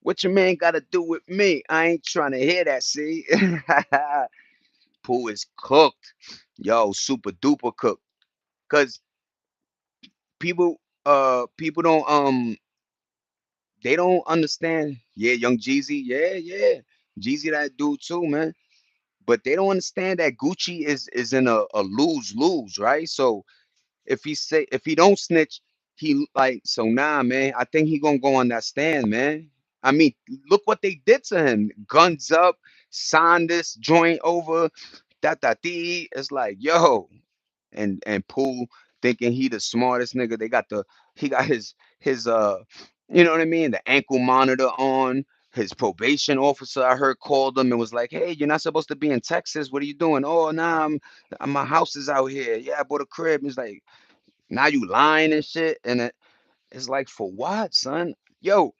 Speaker 1: What your man got to do with me? I ain't trying to hear that. See, Pooh is cooked. Yo, super duper cooked. Cause people don't they don't understand. Yeah, Young Jeezy. Yeah, yeah. Jeezy that dude too, man. But they don't understand that Gucci is in a lose lose, right? So if he don't snitch, he like so nah, man. I think he gonna go on that stand, man. I mean, look what they did to him. Guns up, signed this joint over, that. It's like, yo, and Pooh thinking he the smartest nigga. He got his you know what I mean, the ankle monitor on. His probation officer I heard called him and was like, "Hey, you're not supposed to be in Texas. What are you doing?" "Oh, nah, my house is out here. Yeah, I bought a crib." He's like, "Now you lying and shit." And it's like, for what, son? Yo,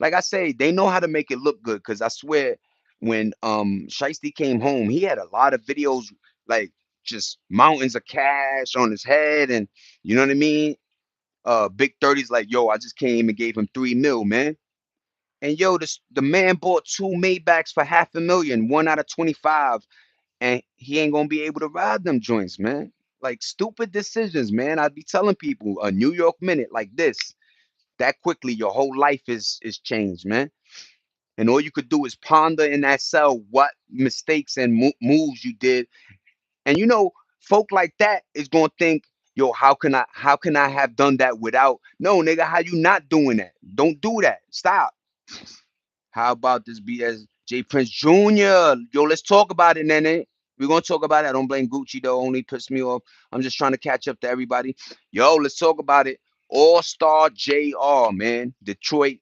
Speaker 1: like I say, they know how to make it look good. Cause I swear, when Shiesty came home, he had a lot of videos like just mountains of cash on his head, and you know what I mean. Big 30's like, yo, I just came and gave him 3 mil, man. And yo, the man bought two Maybachs for 500,000, one out of 25, and he ain't gonna be able to ride them joints, man. Like stupid decisions, man. I'd be telling people a New York minute like this, that quickly, your whole life is changed, man. And all you could do is ponder in that cell what mistakes and moves you did. And folk like that is gonna think, yo, how can I have done that without? No, nigga, how you not doing that? Don't do that. Stop. How about this BS J Prince Jr.? Yo, let's talk about it, Nene. We're gonna talk about it. I don't blame Gucci though, only pissed me off. I'm just trying to catch up to everybody. Yo, let's talk about it. All Star JR, man. Detroit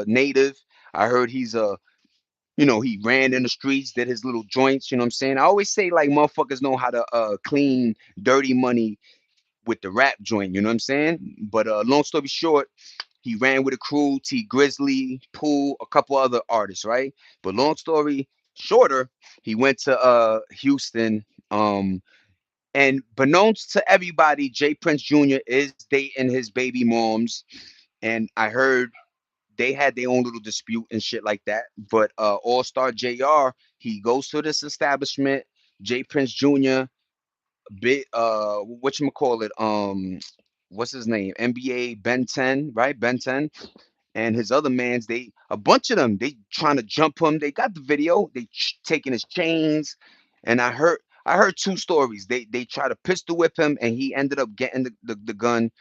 Speaker 1: native. I heard he's he ran in the streets, did his little joints, you know what I'm saying? I always say like motherfuckers know how to clean dirty money with the rap joint, you know what I'm saying? But long story short, he ran with a crew, T Grizzly, Pool, a couple other artists, right? But long story shorter, he went to Houston. And beknownst to everybody, Jay Prince Jr. is dating his baby moms. And I heard they had their own little dispute and shit like that. But All Star JR, he goes to this establishment. Jay Prince Jr. bit what you call it, what's his name, NBA Ben 10, right? Ben 10 and his other mans, they a bunch of them, they trying to jump him. They got the video, they taking his chains. And I heard two stories. They try to pistol whip him and he ended up getting the gun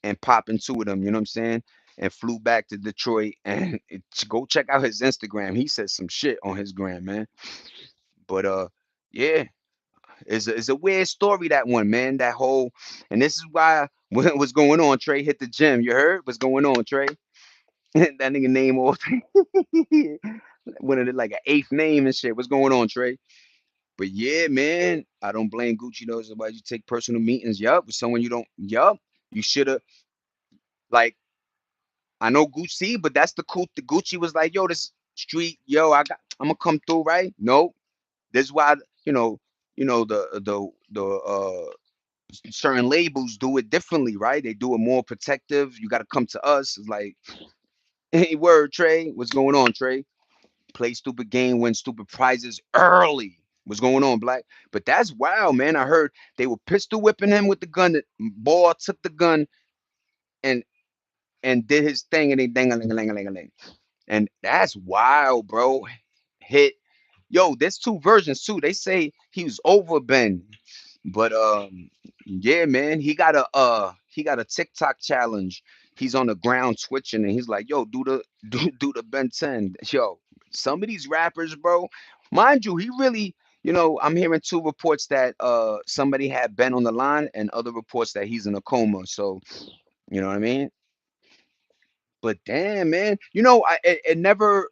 Speaker 1: and popping two of them, you know what I'm saying? and flew back to Detroit. And go check out his Instagram. He said some shit on his gram, man. But yeah, it's a weird story, that one, man. That whole, and this is why what's going on. Trey hit the gym. You heard what's going on, Trey? That nigga name off one of the like an eighth name and shit. What's going on, Trey? But yeah, man, I don't blame Gucci knows about you take personal meetings. Yup, with someone you don't. Yup, you should have, like, I know Gucci, but that's the cool. The Gucci was like, yo, this street, yo, I'm gonna come through, right? No, this is why, you know, the certain labels do it differently, right? They do it more protective. You got to come to us. It's like, hey, word, Trey. What's going on, Trey? Play stupid game, win stupid prizes early. What's going on, Black? But that's wild, man. I heard they were pistol whipping him with the gun. The boy took the gun and did his thing, and they dang a ling a ling a ling a ling. And that's wild, bro. Hit. Yo, there's two versions too. They say he was over Ben. But yeah, man, he got a TikTok challenge. He's on the ground twitching, and he's like, "Yo, do the do the Ben 10." Yo, some of these rappers, bro, mind you, he really, I'm hearing two reports that somebody had Ben on the line, and other reports that he's in a coma. So you know what I mean? But damn, man, it never,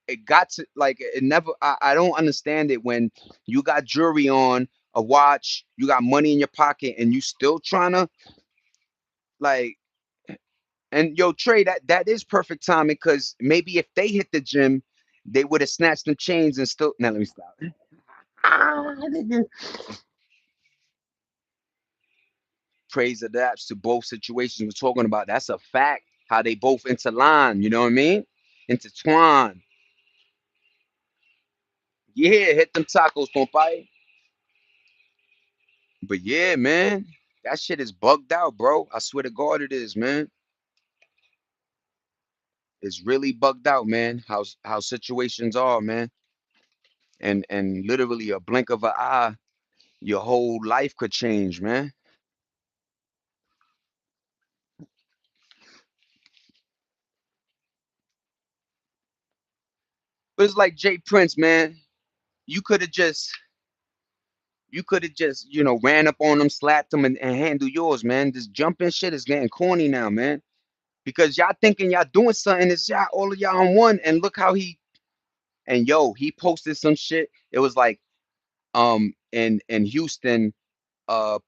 Speaker 1: it got to, like, it never, I don't understand it when you got jewelry on, a watch, you got money in your pocket, and you still trying to, like, and yo, Trey, that is perfect timing, because maybe if they hit the gym, they would have snatched them chains and still. Now let me stop. Nigga. Praise adapts to both situations we're talking about. That's a fact. How they both interline, you know what I mean? Intertwine. Yeah, hit them tacos, compadre. But yeah, man, that shit is bugged out, bro. I swear to God, it is, man. It's really bugged out, man. How situations are, man. And literally a blink of an eye, your whole life could change, man. But it's like Jay Prince, man. You could have just, ran up on them, slapped them, and handle yours, man. This jumping shit is getting corny now, man. Because y'all thinking y'all doing something, it's y'all, all of y'all on one, and look how he posted some shit. It was like, in Houston,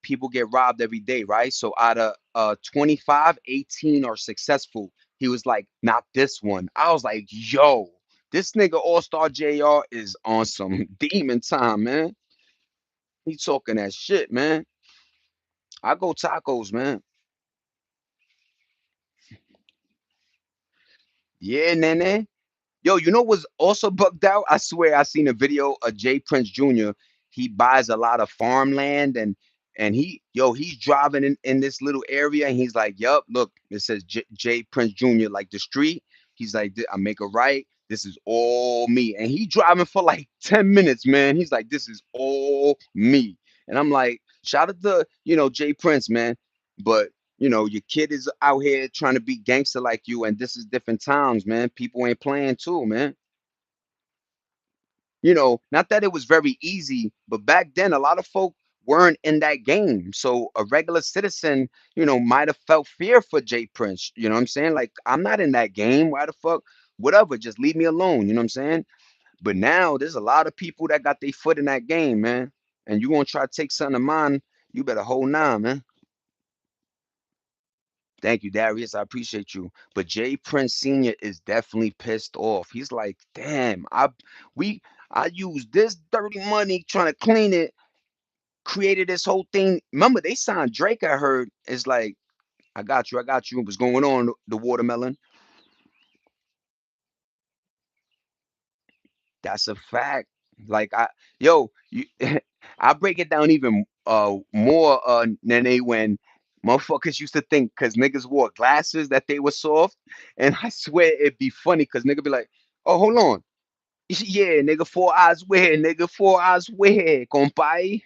Speaker 1: people get robbed every day, right? So out of 25, 18 are successful. He was like, not this one. I was like, yo, this nigga All Star JR is on some demon time, man. He talking that shit, man. I go tacos, man. Yeah, nene. Yo, you know what's also bugged out? I swear I seen a video of Jay Prince Jr. He buys a lot of farmland, and he's driving in this little area, and he's like, "Yup, look, it says Jay Prince Jr. like the street." He's like, "I make a right. This is all me." And he driving for like 10 minutes, man. He's like, "This is all me." And I'm like, shout out to, Jay Prince, man. But your kid is out here trying to be gangster like you, and this is different times, man. People ain't playing too, man. Not that it was very easy, but back then a lot of folk weren't in that game. So a regular citizen, might have felt fear for Jay Prince. You know what I'm saying? Like, I'm not in that game. Why the fuck? Whatever, just leave me alone. You know what I'm saying? But now there's a lot of people that got their foot in that game, man. And you gonna try to take something of mine, you better hold on, man. Thank you, Darius. I appreciate you. But Jay Prince Sr. is definitely pissed off. He's like, damn, we I used this dirty money trying to clean it, created this whole thing. Remember, they signed Drake, I heard. It's like, I got you. What's going on, the watermelon? That's a fact. Like, I break it down even more, Nene, when motherfuckers used to think because niggas wore glasses that they were soft, and I swear it'd be funny because nigga be like, "Oh, hold on, yeah, nigga, four eyes where, nigga, four eyes where, compay."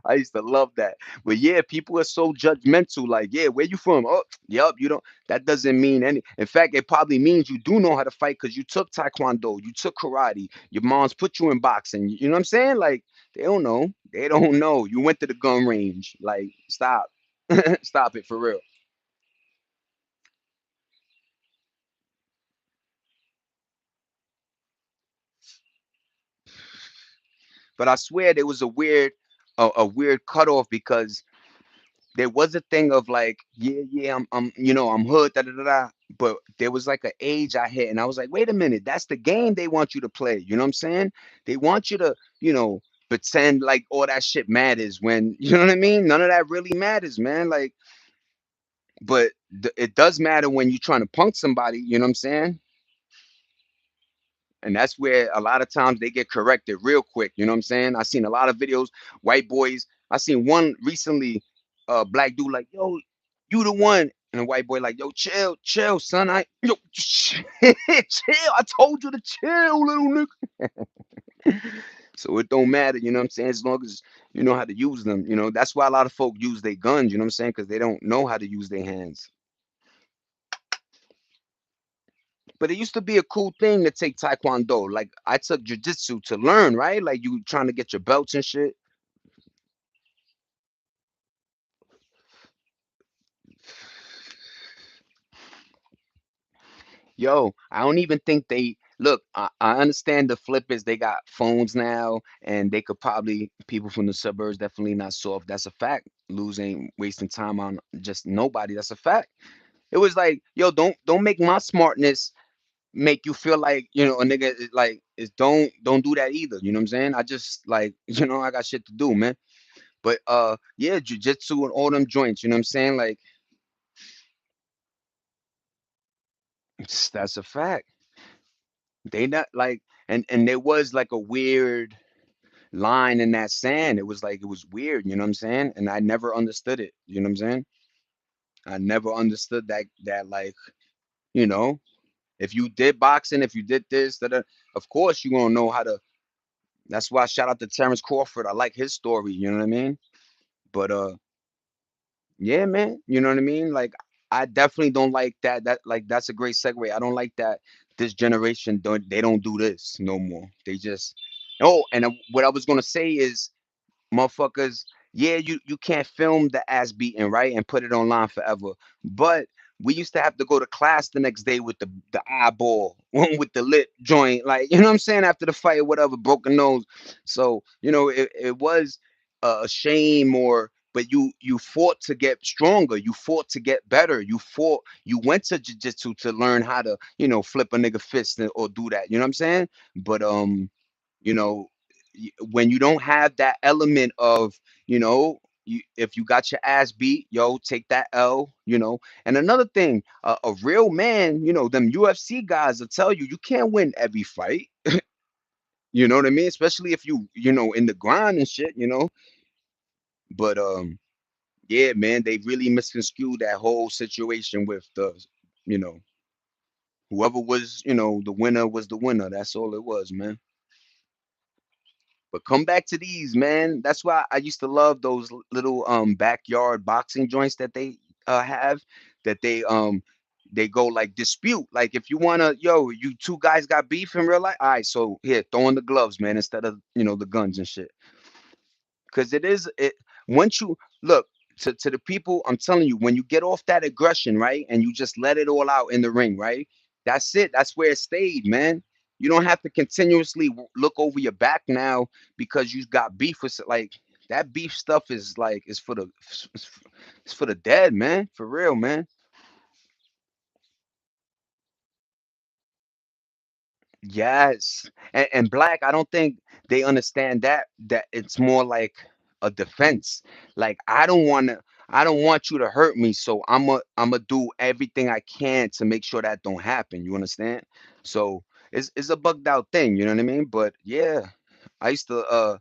Speaker 1: I used to love that. But yeah, people are so judgmental. Like, yeah, where you from? Oh, yep, you don't. That doesn't mean any. In fact, it probably means you do know how to fight because you took taekwondo, you took karate, your mom's put you in boxing. You know what I'm saying? Like, they don't know. They don't know. You went to the gun range. Like, stop, stop it for real. But I swear there was a weird cutoff because there was a thing of like, yeah, yeah, I'm hood, da da da da. But there was like an age I hit, and I was like, wait a minute, that's the game they want you to play. You know what I'm saying? They want you to, pretend like all that shit matters when you know what I mean. None of that really matters, man. Like, but it does matter when you're trying to punk somebody. You know what I'm saying? And that's where a lot of times they get corrected real quick. You know what I'm saying? I seen a lot of videos, white boys. I seen one recently, black dude like, yo, you the one. And a white boy like, yo, chill, chill, son. Yo, chill. I told you to chill, little nigga. So it don't matter, you know what I'm saying? As long as you know how to use them, that's why a lot of folk use their guns, you know what I'm saying? Because they don't know how to use their hands. But it used to be a cool thing to take taekwondo. Like I took jujitsu to learn, right? Like you trying to get your belts and shit. Yo, I don't even think they look. I understand the flip is they got phones now, and they could probably people from the suburbs definitely not soft. That's a fact. Losing, wasting time on just nobody. That's a fact. It was like, yo, don't make my smartness make you feel like a nigga like is don't do that either. You know what I'm saying? I just like I got shit to do, man. But yeah, jujitsu and all them joints, you know what I'm saying? Like that's a fact. They not like and there was like a weird line in that sand. It was like it was weird, you know what I'm saying? And I never understood it. You know what I'm saying? I never understood that like, you know, if you did boxing, if you did this, that of course you gonna know how to. That's why I shout out to Terrence Crawford. I like his story, you know what I mean? But yeah, man. You know what I mean? Like I definitely don't like that. That like that's a great segue. I don't like that this generation don't do this no more. They just and what I was gonna say is motherfuckers, yeah, you can't film the ass beating, right, and put it online forever. But we used to have to go to class the next day with the eyeball, with the lip joint, like you know what I'm saying, after the fight or whatever, broken nose. So it was a shame, or but you fought to get stronger, you fought to get better, you went to jiu-jitsu to learn how to flip a nigga fist or do that. You know what I'm saying? But you know when you don't have that element of if you got your ass beat, yo, take that L. And another thing, a real man, them UFC guys will tell you you can't win every fight. You know what I mean? Especially if you in the grind and shit. But yeah, man, they really misconstrued that whole situation with the you know whoever was the winner was the winner. That's all it was, man. But come back to these, man. That's why I used to love those little backyard boxing joints that they have, that they go like dispute. Like if you wanna, yo, you two guys got beef in real life. All right, so here, throw in the gloves, man, instead of the guns and shit. Because it once you look to the people, I'm telling you, when you get off that aggression, right, and you just let it all out in the ring, right, that's it. That's where it stayed, man. You don't have to continuously look over your back now because you got beef with like that. Beef stuff is like it's for the dead, man, for real, man. Yes. And black, I don't think they understand that it's more like a defense. Like I don't want you to hurt me, so I'm gonna do everything I can to make sure that don't happen. You understand? So it's a bugged out thing, you know what I mean? But yeah, I used to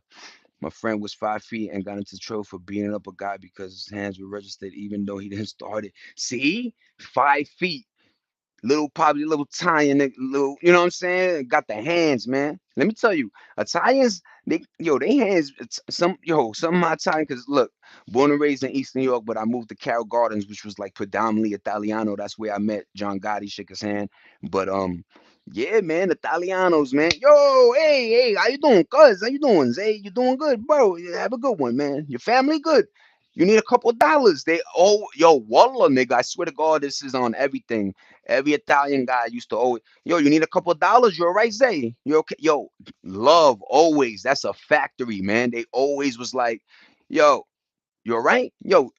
Speaker 1: my friend was 5 feet and got into trouble for beating up a guy because his hands were registered even though he didn't start it. See? 5 feet. little probably little Italian little, you know what I'm saying? Got the hands, man. Let me tell you, Italians, they hands some of my Italian, cause look, born and raised in East New York, but I moved to Carroll Gardens, which was like predominantly Italiano. That's where I met John Gotti, shook his hand. But yeah, man, Italianos, man. Yo, hey, how you doing, cuz? How you doing, Zay? You doing good, bro? You have a good one, man. Your family good? You need a couple dollars. They oh yo, wallah, nigga. I swear to God, this is on everything. Every Italian guy used to always, yo, you need a couple dollars. You're right, Zay. You okay? Yo, love always. That's a factory, man. They always was like, yo, you're right. Yo,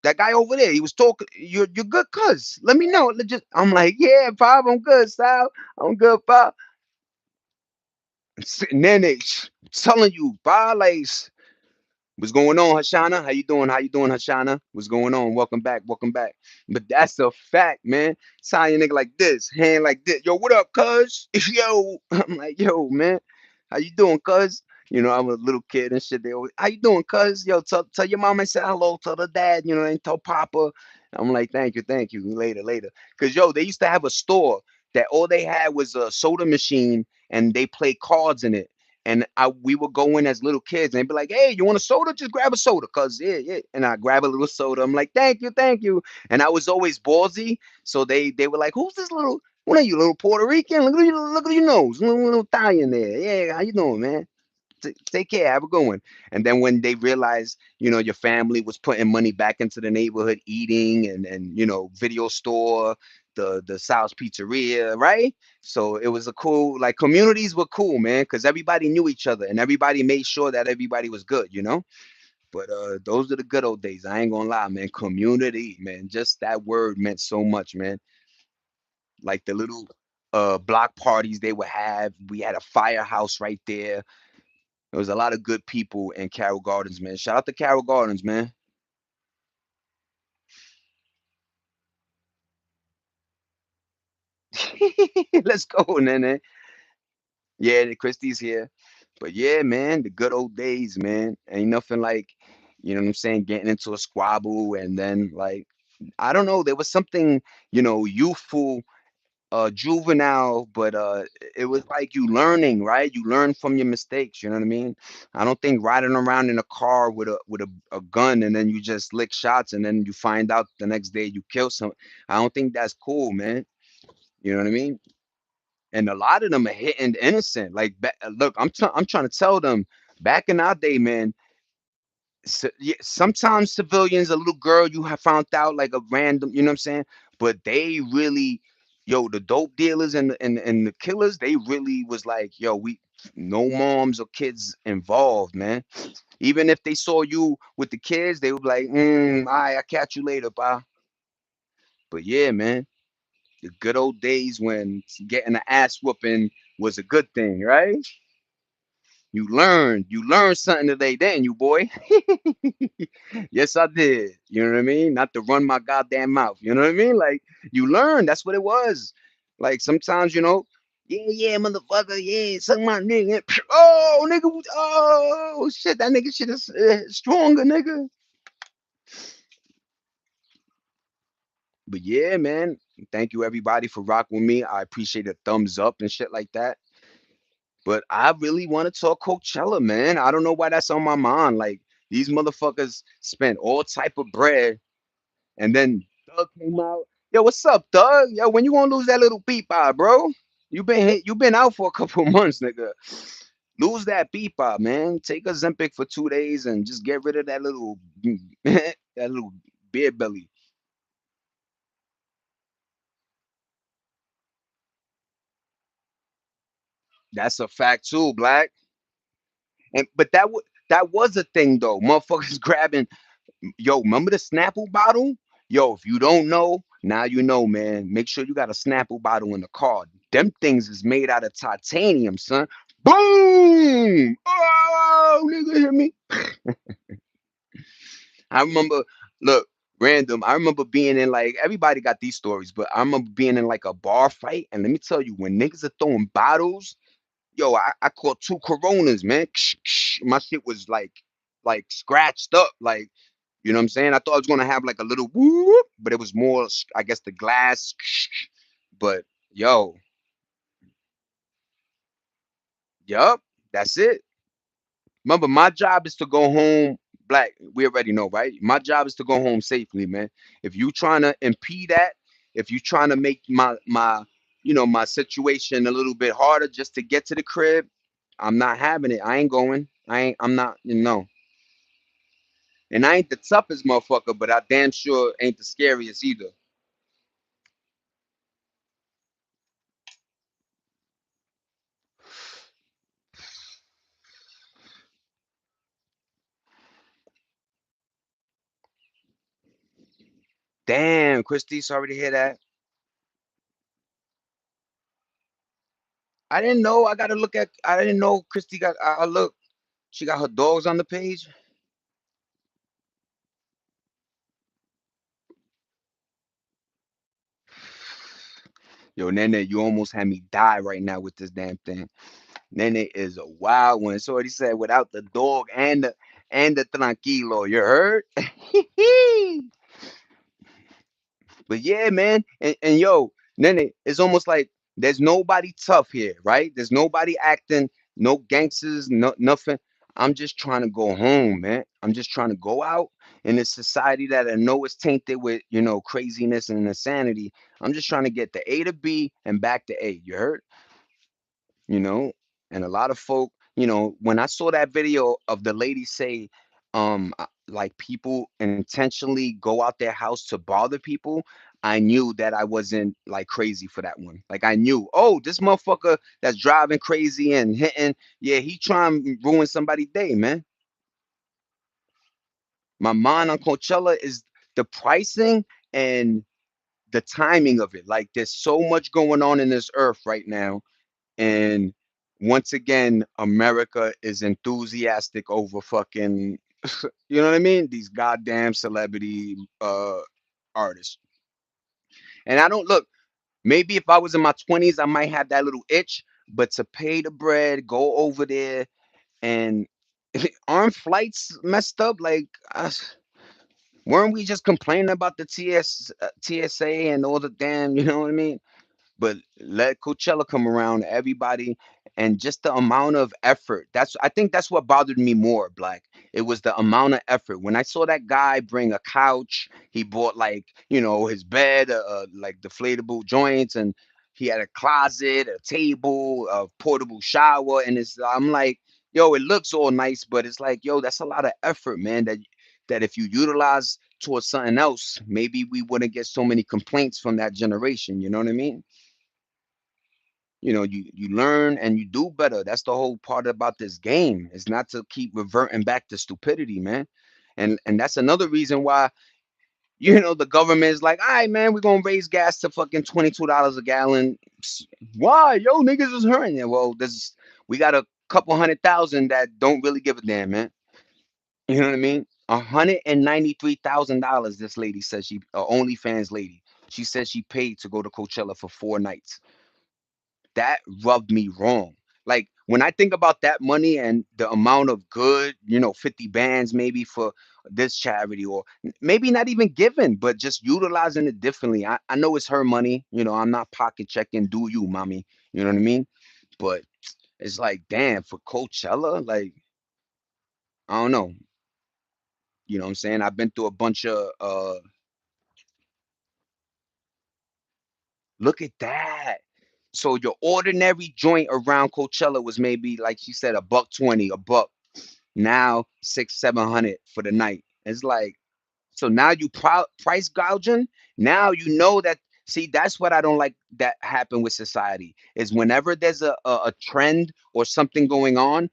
Speaker 1: that guy over there, he was talking. You're good, cuz. Let me know. Just I'm like, yeah, Pop, I'm good, Sal. I'm good, Pop. And then they telling you, bye, like, what's going on, Hashana? How you doing? How you doing, Hashana? What's going on? Welcome back. Welcome back. But that's a fact, man. Sign your nigga like this, hand like this. Yo, what up, cuz? Yo, I'm like, yo, man. How you doing, cuz? You know, I'm a little kid and shit. They always, how you doing, cuz? Yo, tell your mom I said hello. Tell the dad, you know, and tell Papa. I'm like, thank you. Later, later. Cause yo, they used to have a store that all they had was a soda machine and they play cards in it. And we would go in as little kids and they'd be like, "Hey, you want a soda? Just grab a soda, cuz yeah, yeah." And I grab a little soda. I'm like, thank you." And I was always ballsy, so they were like, "Who's this little? What are you, little Puerto Rican? Look at your nose, little Italian there. Yeah, how you doing, man? Take care, have a good one." And then when they realized, your family was putting money back into the neighborhood, eating and video store, the Sal's Pizzeria, right? So it was a cool, like communities were cool, man, because everybody knew each other and everybody made sure that everybody was good. But those are the good old days. I ain't gonna lie, man. Community, man. Just that word meant so much, man. Like the little block parties they would have. We had a firehouse right there. There was a lot of good people in Carroll Gardens, man. Shout out to Carroll Gardens, man. Let's go, Nene. Yeah, the Christie's here. But yeah, man, the good old days, man. Ain't nothing like, you know what I'm saying, getting into a squabble and then like I don't know, there was something, youthful, juvenile, but it was like you learning, right? You learn from your mistakes, you know what I mean? I don't think riding around in a car with a gun and then you just lick shots and then you find out the next day you kill some. I don't think that's cool, man. You know what I mean? And a lot of them are hitting innocent. Like, look, I'm trying to tell them back in our day, man. Yeah, sometimes civilians, a little girl you have found out like a random, you know what I'm saying? But they really, yo, the dope dealers and the killers, they really was like, yo, we no moms or kids involved, man. Even if they saw you with the kids, they would be like, all right, I'll catch you later, bye. But yeah, man, the good old days when getting an ass whooping was a good thing, right? You learned something today, didn't you, boy? Yes, I did. You know what I mean? Not to run my goddamn mouth. You know what I mean? Like you learned. That's what it was. Like sometimes, yeah, motherfucker, yeah, suck my nigga. Oh, nigga, oh shit, that nigga shit is stronger, nigga. But yeah, man, thank you everybody for rocking with me. I appreciate the thumbs up and shit like that. But I really want to talk Coachella, man. I don't know why that's on my mind. Like these motherfuckers spent all type of bread, and then Doug came out. Yo, what's up, Doug? Yo, when you gonna lose that little beep eye, bro? You been out for a couple months, nigga. Lose that beep eye, man. Take a Zempic for 2 days and just get rid of that little that little beer belly. That's a fact too, Black. And but that was a thing though. Motherfuckers grabbing. Yo, remember the Snapple bottle? Yo, if you don't know, now you know, man. Make sure you got a Snapple bottle in the car. Them things is made out of titanium, son. Boom! Oh, nigga, hear me? I remember, look, random. I remember being in like everybody got these stories, but I remember being in like a bar fight, and let me tell you, when niggas are throwing bottles, yo, I caught two Coronas, man. My shit was like scratched up, like. You know what I'm saying? I thought I was gonna have like a little whoop, but it was more, I guess, the glass. But yo, yup, that's it. Remember, my job is to go home. Black, we already know, right? My job is to go home safely, man. If you trying to impede that, if you trying to make my situation a little bit harder just to get to the crib, I'm not having it. I ain't going. I'm not. And I ain't the toughest motherfucker, but I damn sure ain't the scariest either. Damn, Christy, sorry to hear that. I didn't know. I gotta look at. I didn't know Christy got. I look. She got her dogs on the page. Yo, Nene, you almost had me die right now with this damn thing. Nene is a wild one. So he said without the dog and the tranquilo. You heard? But yeah, man, and yo, Nene, it's almost like there's nobody tough here, right? There's nobody acting, no gangsters, no nothing. I'm just trying to go home, man. I'm just trying to go out in a society that I know is tainted with, craziness and insanity. I'm just trying to get the A to B and back to A. You heard? you know and a lot of folk, when I saw that video of the lady say, like, people intentionally go out their house to bother people, I knew that I wasn't like crazy for that one. Like, I knew, oh, this motherfucker that's driving crazy and hitting, yeah, he trying to ruin somebody's day, man. My mind on Coachella is the pricing and the timing of it. Like, there's so much going on in this earth right now. And once again, America is enthusiastic over fucking, you know what I mean? These goddamn celebrity artists. And I don't look, maybe if I was in my 20s, I might have that little itch, but to pay the bread, go over there, and aren't flights messed up? Like, weren't we just complaining about the TSA and all the damn, you know what I mean? But let Coachella come around, everybody, and just the amount of effort. I think that's what bothered me more, Black. It was the amount of effort. When I saw that guy bring a couch, he bought, like, his bed, like deflatable joints, and he had a closet, a table, a portable shower, and I'm like, yo, it looks all nice, but it's like, yo, that's a lot of effort, man. That if you utilize towards something else, maybe we wouldn't get so many complaints from that generation. You know what I mean? You learn and you do better. That's the whole part about this game. It's not to keep reverting back to stupidity, man. And that's another reason why, the government is like, all right, man, we're gonna raise gas to fucking $22 a gallon. Why? Yo, niggas is hurting. Yeah, well, we got a couple 100,000 that don't really give a damn, man. You know what I mean? $193,000. This lady says, she OnlyFans lady. She says she paid to go to Coachella for 4 nights. That rubbed me wrong. Like, when I think about that money and the amount of good, 50 bands maybe for this charity, or maybe not even giving, but just utilizing it differently. I know it's her money. I'm not pocket checking. Do you, mommy? You know what I mean? But it's like, damn, for Coachella, like, I don't know. You know what I'm saying? I've been through a bunch of look at that. So your ordinary joint around Coachella was maybe, like she said, a buck 20, a buck. Now 600, 700 for the night. It's like, so now you price gouging. Now you know that. See, that's what I don't like that happen with society, is whenever there's a trend or something going on,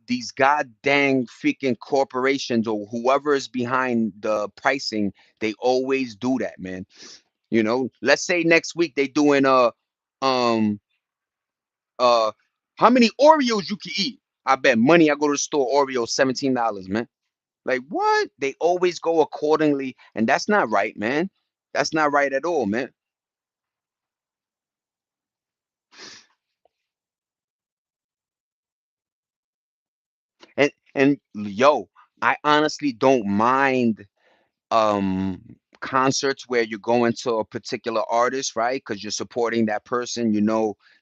Speaker 1: these god dang freaking corporations or whoever is behind the pricing, they always do that, man. Let's say next week they doing um uh how many Oreos you can eat. I bet money I go to the store, Oreos $17, man. Like, what? They always go accordingly, and that's not right, man. That's not right at all, man. And yo, I honestly don't mind. um concerts where you're going to a particular artist, right? Because you're supporting that person,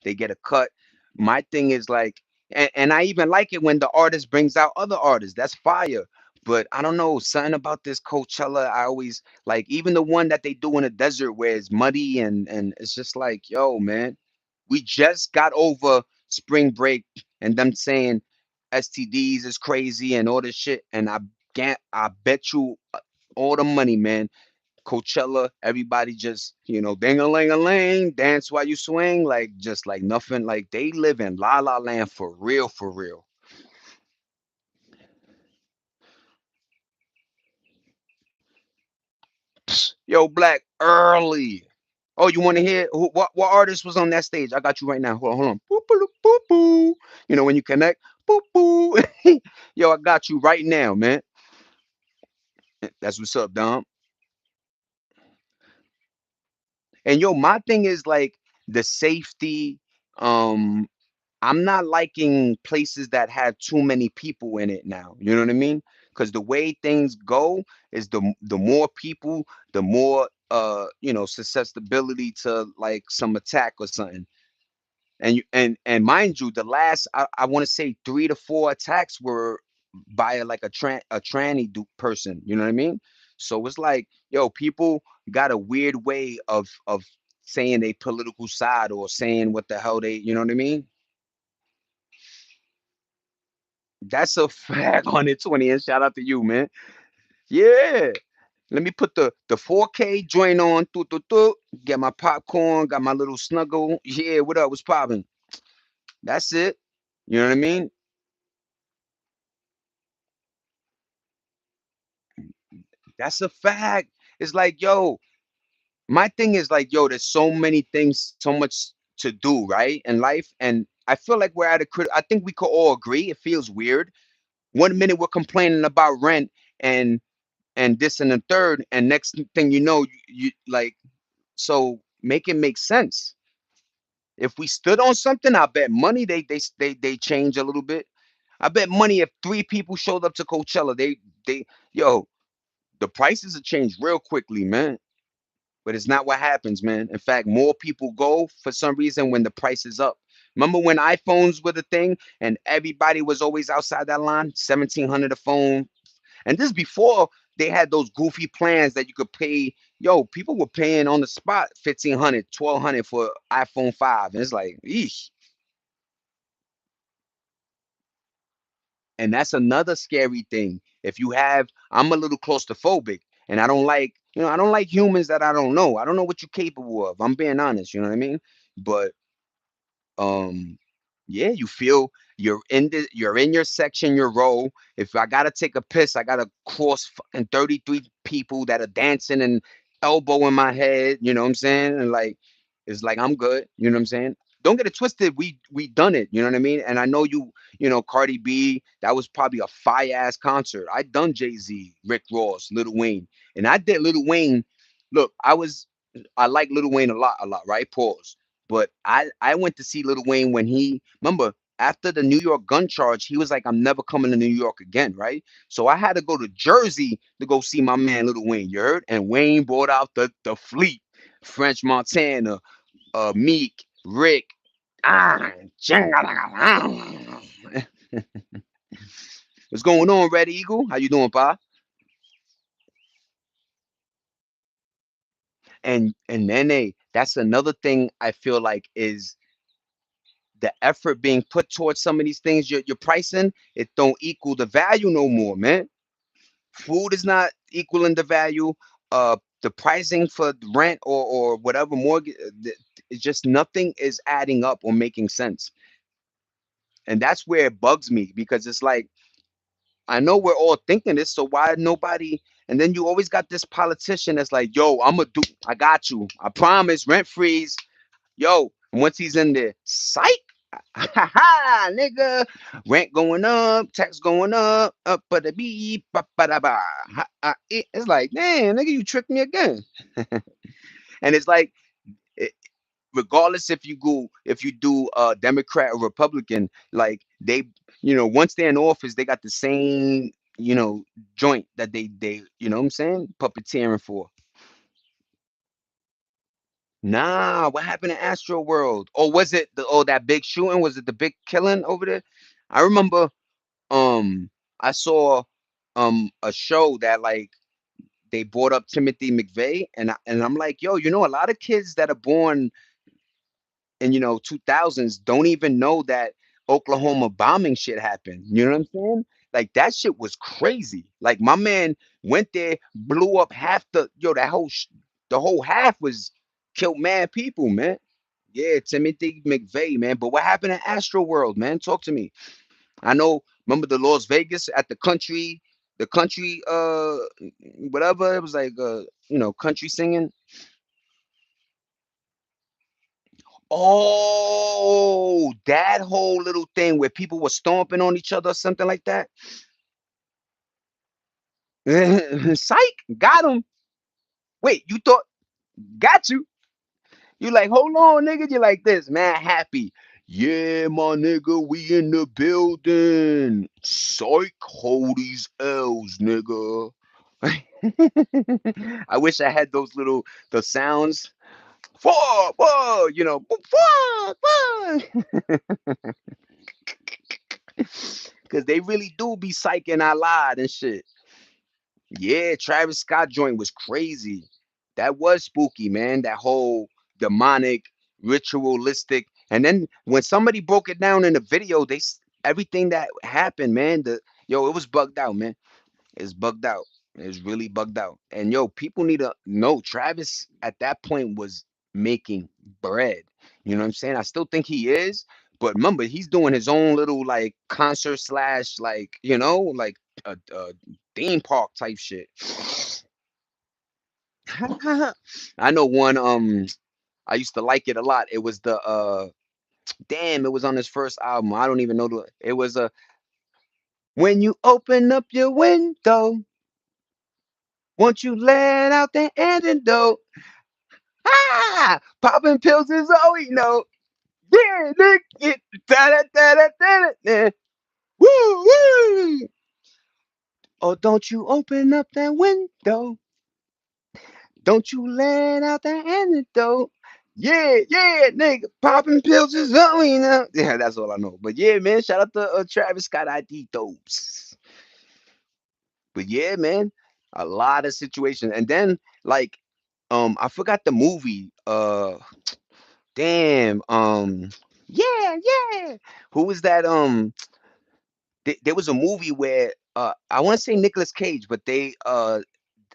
Speaker 1: they get a cut. My thing is like, and I even like it when the artist brings out other artists. That's fire. But I don't know, something about this Coachella. I always like, even the one that they do in the desert where it's muddy, and it's just like, yo, man, we just got over spring break and them saying STDs is crazy and all this shit. And I bet you all the money, man. Coachella, everybody just, ding a ling a ling, dance while you swing, like just like nothing. Like they live in La La Land for real, for real. Yo, Black, early. Oh, you want to hear what artist was on that stage? I got you right now. Hold on, hold on. Boop, boop, boop, boop. When you connect, boop, boop. Yo, I got you right now, man. That's what's up, Dom. And yo, my thing is like the safety. Um, I'm not liking places that have too many people in it now. You know what I mean? Because the way things go is the more people, the more susceptibility to like some attack or something. And mind you, the last I want to say 3 to 4 attacks were by like a tranny person. You know what I mean? So it's like, yo, people got a weird way of saying a political side or saying what the hell they, you know what I mean? That's a fact. 120, and shout out to you, man. Yeah. Let me put the 4K joint on. Get my popcorn. Got my little snuggle. Yeah, what up? What's popping? That's it. You know what I mean? That's a fact. It's like, yo, my thing is like, yo, there's so many things, so much to do, right, in life. And I feel like we're at I think we could all agree. It feels weird. One minute we're complaining about rent and this and the third, and next thing you know, you like, so make it make sense. If we stood on something, I bet money they change a little bit. I bet money if 3 people showed up to Coachella, they yo, the prices have changed real quickly, man. But it's not what happens, man. In fact, more people go for some reason when the price is up. Remember when iPhones were the thing and everybody was always outside that line, 1700 a phone, and this before they had those goofy plans that you could pay. Yo, people were paying on the spot 1500, 1200 for iPhone 5. And it's like, eesh. And that's another scary thing. If you have, I'm a little claustrophobic and I don't like humans that I don't know. I don't know what you're capable of. I'm being honest, you know what I mean? But um yeah, you feel you're in your section, your row. If I gotta take a piss, I gotta cross fucking 33 people that are dancing and elbowing my head, you know what I'm saying? And like, it's like I'm good, you know what I'm saying? Don't get it twisted, we done it, you know what I mean? And I know Cardi B, that was probably a fire ass concert. I done Jay-Z, Rick Ross, Lil Wayne, and I did Lil Wayne. Look, I like Lil Wayne a lot, right? Pause. But I went to see Lil Wayne when he, remember, after the New York gun charge, he was like, I'm never coming to New York again, right? So I had to go to Jersey to go see my man Lil Wayne, you heard? And Wayne brought out the fleet, French Montana, Meek, Rick. Ah, what's going on, Red Eagle? How you doing, Pa? And then that's another thing I feel like is the effort being put towards some of these things you're pricing, it don't equal the value no more, man. Food is not equaling the value. The pricing for the rent or whatever mortgage, it's just nothing is adding up or making sense. And that's where it bugs me because it's like, I know we're all thinking this, so why nobody? And then you always got this politician that's like, yo, I got you. I promise, rent freeze. Yo, once he's in there, psych, ha ha, nigga, rent going up, tax going up but the beep, ba ba da ba. It's like, damn, nigga, you tricked me again. And it's like, eh, regardless if you do Democrat or Republican, like once they're in office, they got the same. you know, joint that they you know what I'm saying, puppeteering for. Nah, what happened in Astro World? Or was it the that big shooting? Was it the big killing over there? I remember I saw a show that like they brought up Timothy McVeigh, and I'm like, yo, you know, a lot of kids that are born in 2000s don't even know that Oklahoma bombing shit happened. You know what I'm saying? Like that shit was crazy. Like my man went there, blew up half that whole the whole half was killed mad people, man. Yeah, Timothy McVeigh, man. But what happened in Astro World, man? Talk to me. I know. Remember the Las Vegas at the country, whatever. It was like, country singing. Oh, that whole little thing where people were stomping on each other or something like that. Psych, got him. Wait, you thought got you? You like, hold on, nigga. You like this, man? Happy. Yeah, my nigga, we in the building. Psych, hold these L's, nigga. I wish I had the sounds. Fuck, whoa, fuck, because they really do be psyching I lied and shit. Yeah, Travis Scott joint was crazy. That was spooky, man. That whole demonic, ritualistic. And then when somebody broke it down in the video, everything that happened, man. It was bugged out, man. It's bugged out. It's really bugged out. And yo, people need to know Travis at that point was making bread. You know what I'm saying? I still think he is, but remember, he's doing his own little like concert slash like, like a theme park type shit. I know one I used to like it a lot. It was the damn, it was on his first album. I don't even know it was a when you open up your window, won't you let out the antidote? Ah, popping pills is all we know. Yeah, Nick, it, da da da da da da. Woo woo. Oh, don't you open up that window? Don't you let out the antidote? Yeah, yeah, nigga, popping pills is all we know. Yeah, that's all I know. But yeah, man, shout out to Travis Scott ID dopes. But yeah, man, a lot of situations, and then like, I forgot the movie. Damn. Yeah, yeah. Who was that? There was a movie where I want to say Nicolas Cage, but they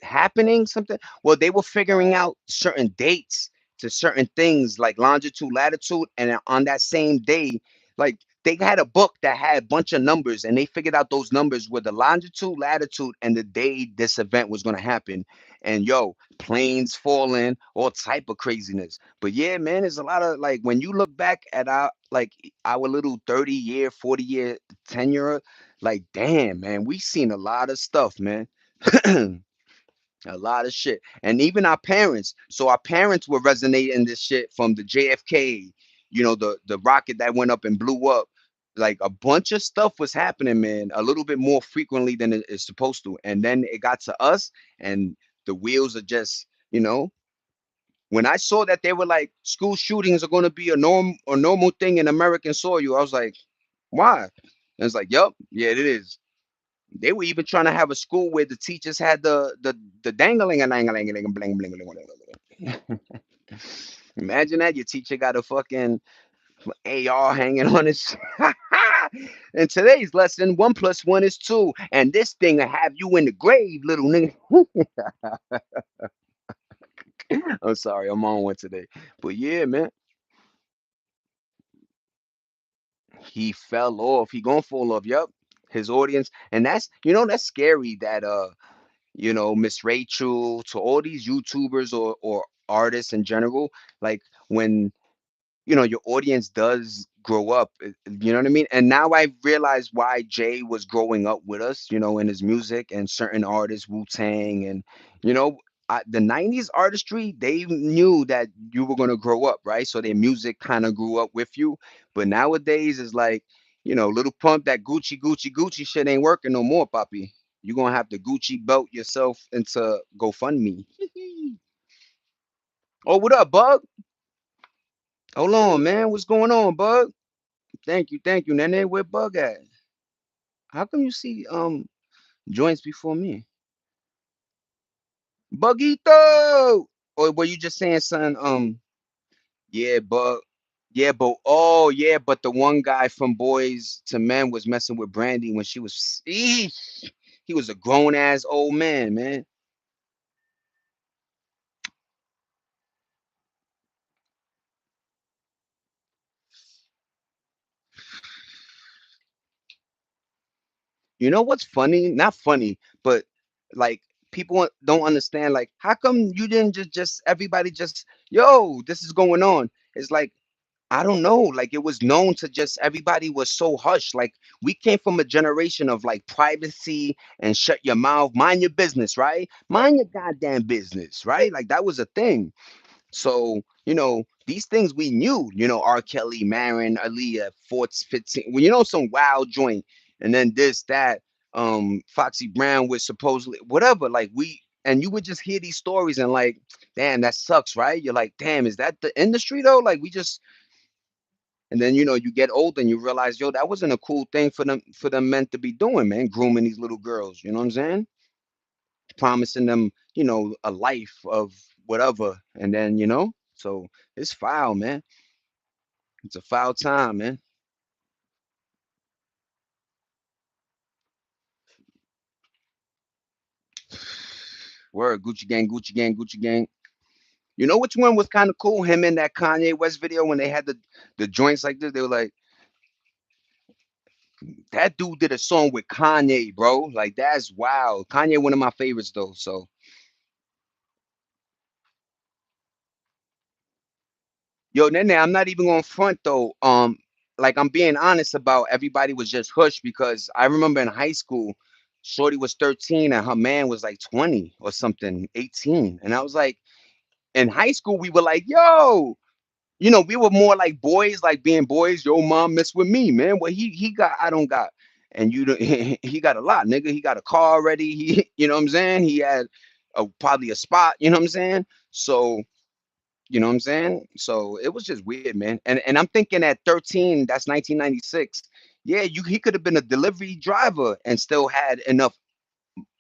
Speaker 1: happening something. Well, they were figuring out certain dates to certain things like longitude, latitude, and then on that same day, like they had a book that had a bunch of numbers, and they figured out those numbers were the longitude, latitude, and the day this event was gonna happen. And yo, planes falling, all type of craziness. But yeah, man, there's a lot of like when you look back at our little 30-year, 40-year tenure, like damn, man, we seen a lot of stuff, man. A lot of shit. And even our parents. So our parents were resonating this shit from the JFK, the rocket that went up and blew up. Like a bunch of stuff was happening, man, a little bit more frequently than it is supposed to. And then it got to us, and the wheels are just, when I saw that they were like school shootings are gonna be a normal thing in American soil, I was like, why? And it's like, yup, yeah, it is. They were even trying to have a school where the teachers had the dangling and angling bling bling bling bling. Imagine that your teacher got a fucking AR hanging on his. In today's lesson, 1 plus 1 is 2, and this thing will have you in the grave, little nigga. I'm sorry, I'm on one today, but yeah, man, he fell off. He gonna fall off. Yup, his audience, and that's scary. That Miss Rachel, to all these YouTubers or artists in general, like when your audience does grow up, you know what I mean? And now I realize why Jay was growing up with us, in his music and certain artists, Wu-Tang, and you know, the 90s artistry, they knew that you were going to grow up, right? So their music kind of grew up with you. But nowadays it's like, Little Pump, that Gucci Gucci Gucci shit ain't working no more, Poppy. You're gonna have to Gucci belt yourself into GoFundMe. Oh, what up, Bug? Hold on, man. What's going on, Bug? Thank you, Nene. Where Bug at? How come you see joints before me? Bugito! Or were you just saying something? Yeah, Bug. Yeah, but oh yeah, but the one guy from Boys to Men was messing with Brandy when she was eesh, he was a grown ass old man, man. You know what's funny? Not funny, but like people don't understand. Like, how come you didn't just everybody just yo, this is going on? It's like I don't know. Like it was known to just everybody was so hushed. Like we came from a generation of like privacy and shut your mouth, mind your business, right? Mind your goddamn business, right? Like that was a thing. So, these things we knew, R. Kelly, Marin, Aaliyah, Forts 15, well, some wild joint. And then this, that, Foxy Brown was supposedly whatever. Like and you would just hear these stories and like, damn, that sucks, right? You're like, damn, is that the industry though? Like we just and then you get old and you realize, yo, that wasn't a cool thing for them men to be doing, man, grooming these little girls, you know what I'm saying? Promising them, a life of whatever. And then, so it's foul, man. It's a foul time, man. Word, Gucci Gang, Gucci Gang, Gucci Gang. You know which one was kind of cool? Him in that Kanye West video when they had the joints like this. They were like, that dude did a song with Kanye, bro. Like that's wild. Kanye, one of my favorites though. So yo, Nene, I'm not even going to front though. Like I'm being honest about everybody was just hush because I remember in high school, Shorty was 13 and her man was like 20 or something, 18. And I was like, in high school, we were like, yo, we were more like boys, like being boys. Yo, mom mess with me, man. What he got, I don't got. And he got a lot, nigga. He got a car already. He, you know what I'm saying? He had probably a spot, you know what I'm saying? So you know what I'm saying? So it was just weird, man. And I'm thinking at 13, that's 1996. Yeah, he could have been a delivery driver and still had enough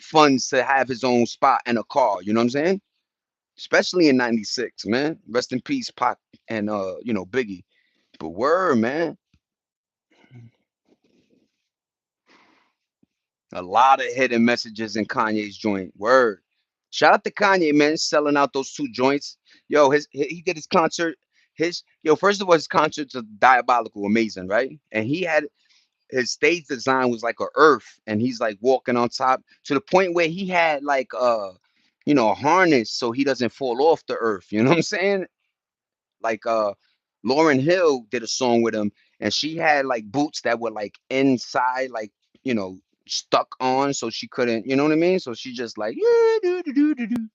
Speaker 1: funds to have his own spot and a car. You know what I'm saying? Especially in 96, man. Rest in peace, Pac and Biggie. But word, man. A lot of hidden messages in Kanye's joint. Word. Shout out to Kanye, man, selling out those two joints. Yo, he did his concert. First of all, his concerts are diabolical, amazing, right? And he had his stage design was like a earth, and he's like walking on top to the point where he had like a harness so he doesn't fall off the earth. You know what I'm saying? Like Lauren Hill did a song with him, and she had like boots that were like inside, like you know, stuck on, so she couldn't. You know what I mean? So she just like yeah, do do do do do.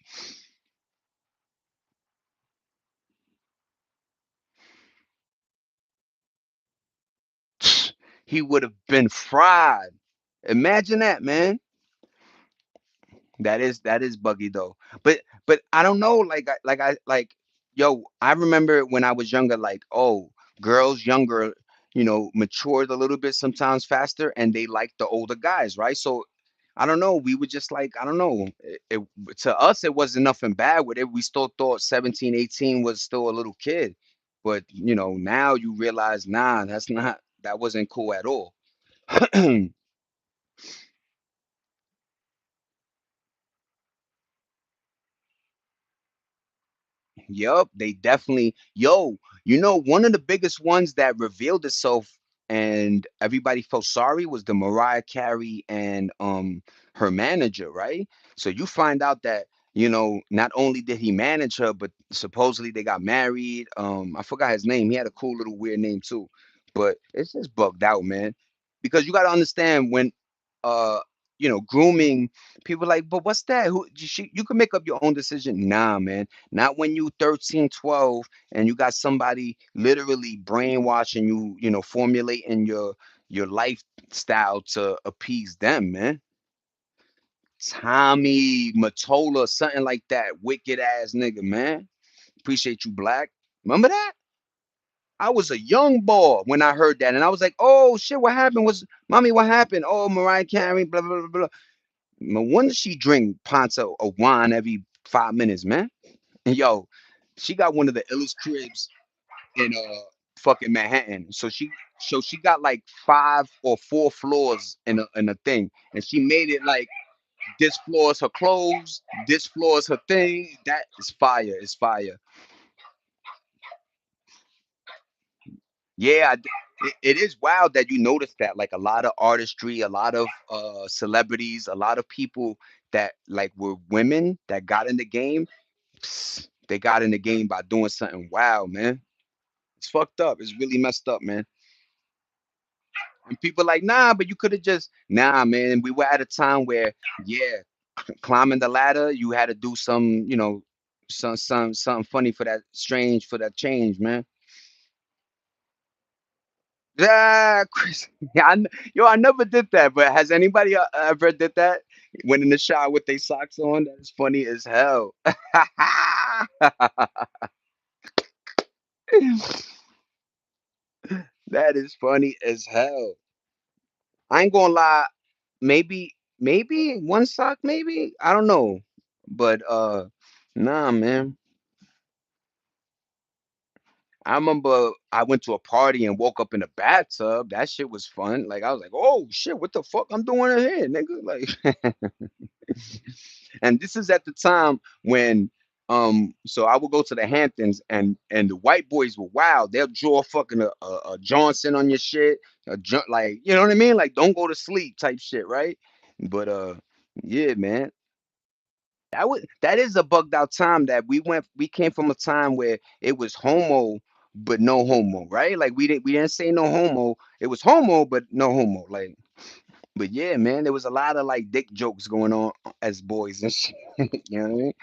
Speaker 1: He would have been fried. Imagine that, man. That is buggy though. But I don't know. Yo, I remember when I was younger. Like girls younger, matured a little bit sometimes faster, and they like the older guys, right? So I don't know. We were just like I don't know. To us, it wasn't nothing bad with it. We still thought 17, 18 was still a little kid, but now you realize, nah, that wasn't cool at all. Yup, they definitely. Yo, one of the biggest ones that revealed itself and everybody felt sorry was the Mariah Carey and her manager, right? So you find out that, not only did he manage her, but supposedly they got married. I forgot his name. He had a cool little weird name too. But it's just bugged out, man. Because you gotta understand when uh grooming people like, but what's that? You can make up your own decision. Nah, man. Not when you 13, 12, and you got somebody literally brainwashing you, formulating your lifestyle to appease them, man. Tommy Mottola, something like that. Wicked ass nigga, man. Appreciate you, Black. Remember that? I was a young boy when I heard that, and I was like, "Oh shit, what happened? Was mommy? What happened? Oh, Mariah Carey, blah blah blah blah." No wonder she drink pints of wine every 5 minutes, man. And yo, she got one of the illest cribs in fucking Manhattan. So she got like 5 or 4 floors in a thing, and she made it like this floor is her clothes, this floor is her thing. That is fire. It's fire. Yeah, it is wild that you notice that. Like a lot of artistry, a lot of celebrities, a lot of people that like were women that got in the game. They got in the game by doing something wild, man. It's fucked up. It's really messed up, man. And people like, nah, but you could have just, nah, man. We were at a time where, yeah, climbing the ladder, you had to do some, something funny for that strange for that change, man. Yeah, Chris. Yeah, yo, I never did that, but has anybody ever did that? Went in the shower with their socks on? That is funny as hell. That is funny as hell. I ain't gonna lie. Maybe one sock, maybe I don't know, but nah, man. I remember I went to a party and woke up in a bathtub. That shit was fun. Like I was like, oh shit, what the fuck I'm doing in here, nigga? Like, and this is at the time when so I would go to the Hamptons and the white boys were wild. They'll draw fucking a Johnson on your shit, like you know what I mean? Like don't go to sleep type shit, right? But yeah, man. That is a bugged out time that we came from a time where it was homo but no homo, right? Like we didn't say no homo. It was homo but no homo. Like but yeah, man, there was a lot of like dick jokes going on as boys and shit. You know what I mean?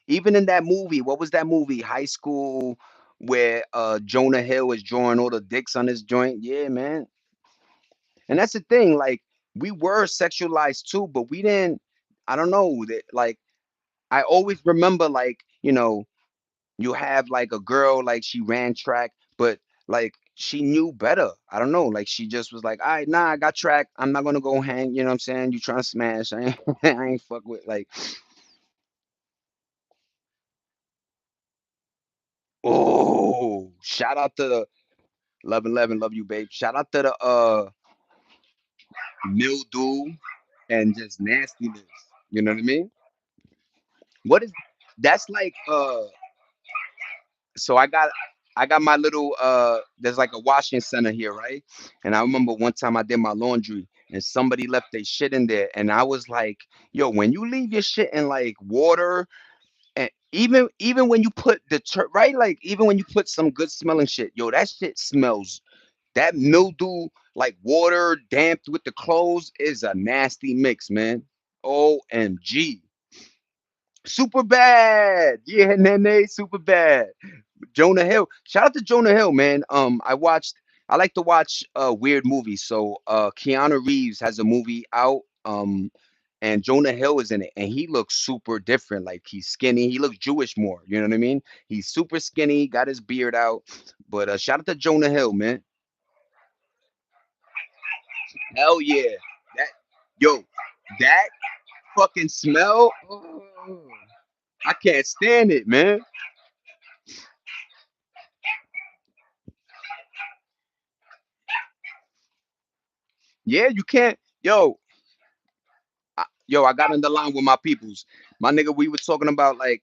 Speaker 1: Even in that movie, what was that movie? High School, where Jonah Hill was drawing all the dicks on his joint. Yeah, man. And that's the thing, like we were sexualized too, but we didn't I don't know that like I always remember like, you have like a girl like she ran track, but like she knew better. I don't know. Like she just was like, all right, nah, I got track. I'm not gonna go hang, you know what I'm saying? You trying to smash. I ain't I ain't fuck with like oh shout out to the Love 11, love you, babe. Shout out to the mildew and just nastiness. You know what I mean? What is that's like so I got my little there's like a washing center here, right? And I remember one time I did my laundry and somebody left their shit in there and I was like, yo, when you leave your shit in like water and even when you put right, like even when you put some good smelling shit, yo, that shit smells that mildew like water damped with the clothes is a nasty mix, man. OMG. Super bad. Yeah, Nene, super bad. Jonah Hill. Shout out to Jonah Hill, man. I like to watch weird movies. So Keanu Reeves has a movie out. And Jonah Hill is in it and he looks super different. Like he's skinny. He looks Jewish more. You know what I mean? He's super skinny, got his beard out. But shout out to Jonah Hill, man. Hell yeah. That yo, that fucking smell. Oh, I can't stand it, man. Yeah, you can't. Yo, I got on the line with my peoples. My nigga, we were talking about like,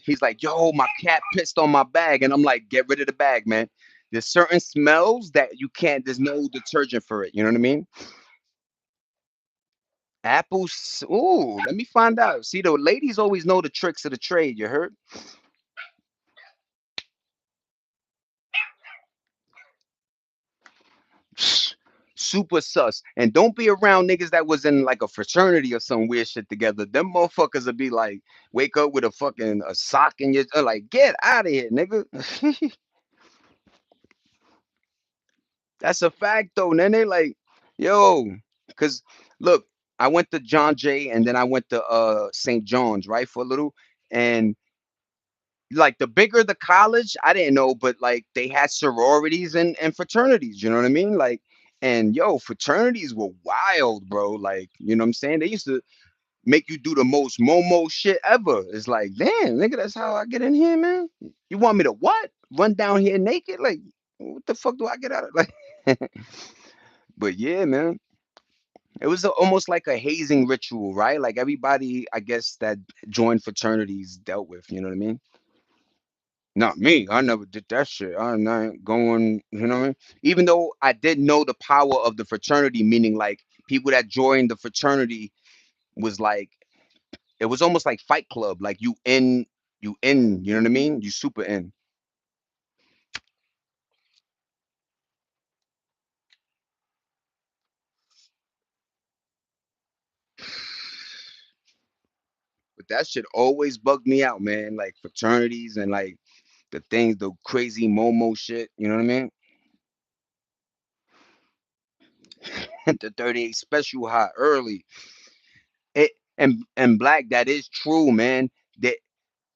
Speaker 1: he's like, yo, my cat pissed on my bag, and I'm like, get rid of the bag, man. There's certain smells that you can't. There's no detergent for it. You know what I mean? Apples. Ooh, let me find out. See, the ladies always know the tricks of the trade. You heard? Super sus. And don't be around niggas that was in like a fraternity or some weird shit together. Them motherfuckers would be like, wake up with a fucking a sock in your like, get out of here, nigga. That's a fact though. And then they like, yo, cause look. I went to John Jay, and then I went to St. John's, right, for a little. And like the bigger the college, I didn't know, but like they had sororities and fraternities, you know what I mean? Like, and yo, fraternities were wild, bro. Like, you know what I'm saying? They used to make you do the most Momo shit ever. It's like, damn, nigga, that's how I get in here, man. You want me to what? Run down here naked? Like, what the fuck do I get out of like? But yeah, man, it was almost like a hazing ritual, right? Like everybody, I guess, that joined fraternities dealt with. You know what I mean? Not me. I never did that shit. I'm not going. You know what I mean? Even though I did know the power of the fraternity, meaning like people that joined the fraternity was like it was almost like Fight Club. Like you in. You know what I mean? You super in. But that shit always bugged me out, man. Like fraternities and like the things, the crazy Momo shit. You know what I mean? The 38 special hot early. It and black, that is true, man. That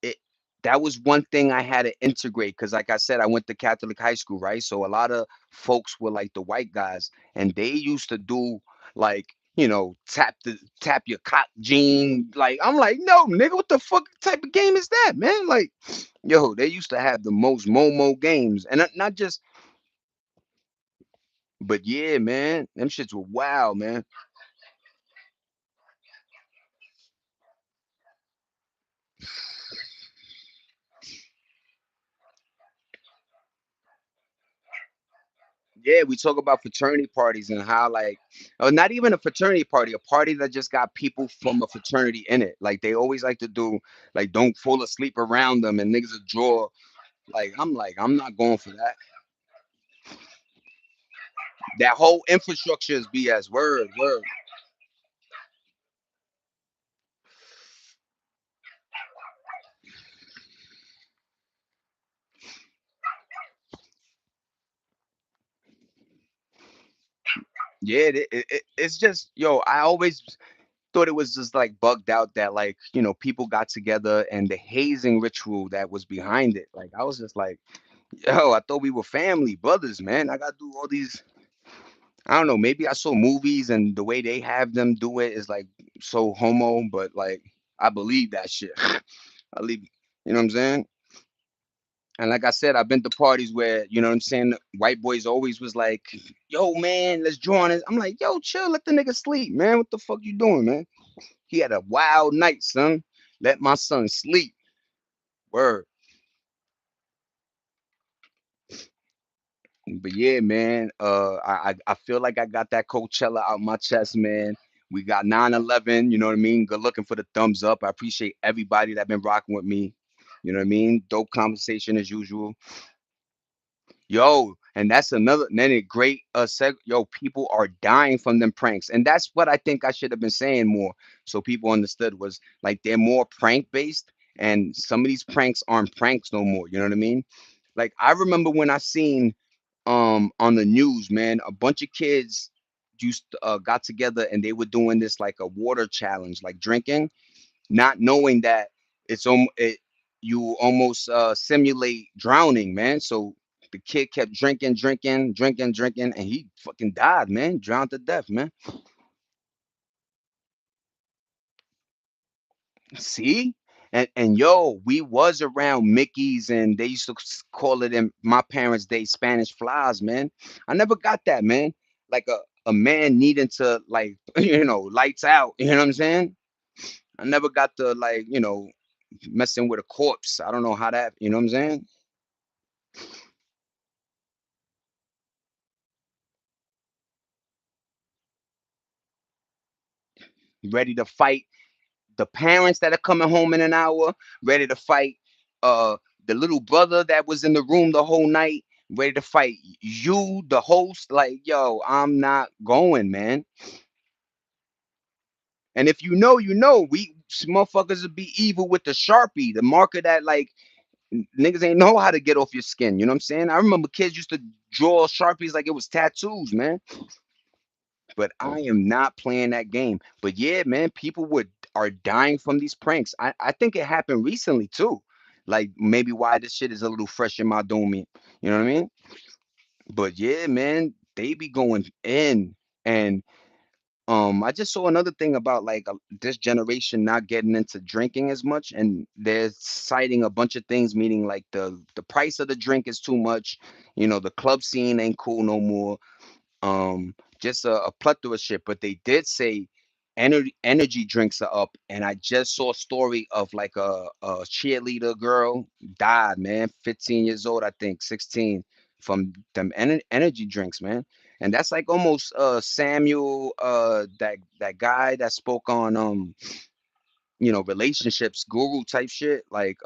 Speaker 1: it that was one thing I had to integrate because like I said, I went to Catholic high school, right? So a lot of folks were like the white guys, and they used to do like, tap your cock gene. Like I'm like, no, nigga, what the fuck type of game is that, man? Like, yo, they used to have the most Momo games, and not just, but yeah, man, them shits were wild, man. Yeah, we talk about fraternity parties and how like, or not even a fraternity party, a party that just got people from a fraternity in it. Like they always like to do, like don't fall asleep around them and niggas will draw. Like, I'm not going for that. That whole infrastructure is BS. Word, word. Yeah, it's just, yo, I always thought it was just like bugged out that like, people got together and the hazing ritual that was behind it. Like I was just like, yo, I thought we were family, brothers, man. I gotta do all these. I don't know. Maybe I saw movies and the way they have them do it is like so homo, but like I believe that shit. I believe, you know what I'm saying? And like I said, I've been to parties where, you know what I'm saying, white boys always was like, yo, man, let's join it. I'm like, yo, chill, let the nigga sleep, man. What the fuck you doing, man? He had a wild night, son. Let my son sleep. Word. But yeah, man, I feel like I got that Coachella out my chest, man. We got 9/11, you know what I mean? Good looking for the thumbs up. I appreciate everybody that been rocking with me. You know what I mean? Dope conversation as usual. Yo, and that's then a great yo, people are dying from them pranks. And that's what I think I should have been saying more so people understood was like they're more prank based and some of these pranks aren't pranks no more. You know what I mean? Like I remember when I seen on the news, man, a bunch of kids got together and they were doing this like a water challenge, like drinking, not knowing that you almost simulate drowning, man. So the kid kept drinking, drinking, drinking, drinking, and he fucking died, man, drowned to death, man. See? And yo, we was around Mickey's and they used to call it in my parents' day Spanish flies, man. I never got that, man. Like a man needing to like, lights out, you know what I'm saying? I never got the like, messing with a corpse. I don't know how that, you know what I'm saying? Ready to fight the parents that are coming home in an hour, ready to fight uh the little brother that was in the room the whole night, ready to fight you, the host. Like, yo, I'm not going, man. And if you know, we motherfuckers would be evil with the Sharpie, the marker that like niggas ain't know how to get off your skin. You know what I'm saying? I remember kids used to draw Sharpies like it was tattoos, man. but I am not playing that game. But yeah, man, people would are dying from these pranks. I think it happened recently too. Like maybe why this shit is a little fresh in my dome. You know what I mean? But yeah, man, they be going in. And I just saw another thing about like this generation not getting into drinking as much, and they're citing a bunch of things, meaning like the price of the drink is too much. The club scene ain't cool no more. Just a plethora of shit. But they did say energy drinks are up, and I just saw a story of like a cheerleader girl died, man, 15 years old, I think 16, from them energy drinks, man. And that's like almost Samuel, that guy that spoke on relationships guru type shit. Like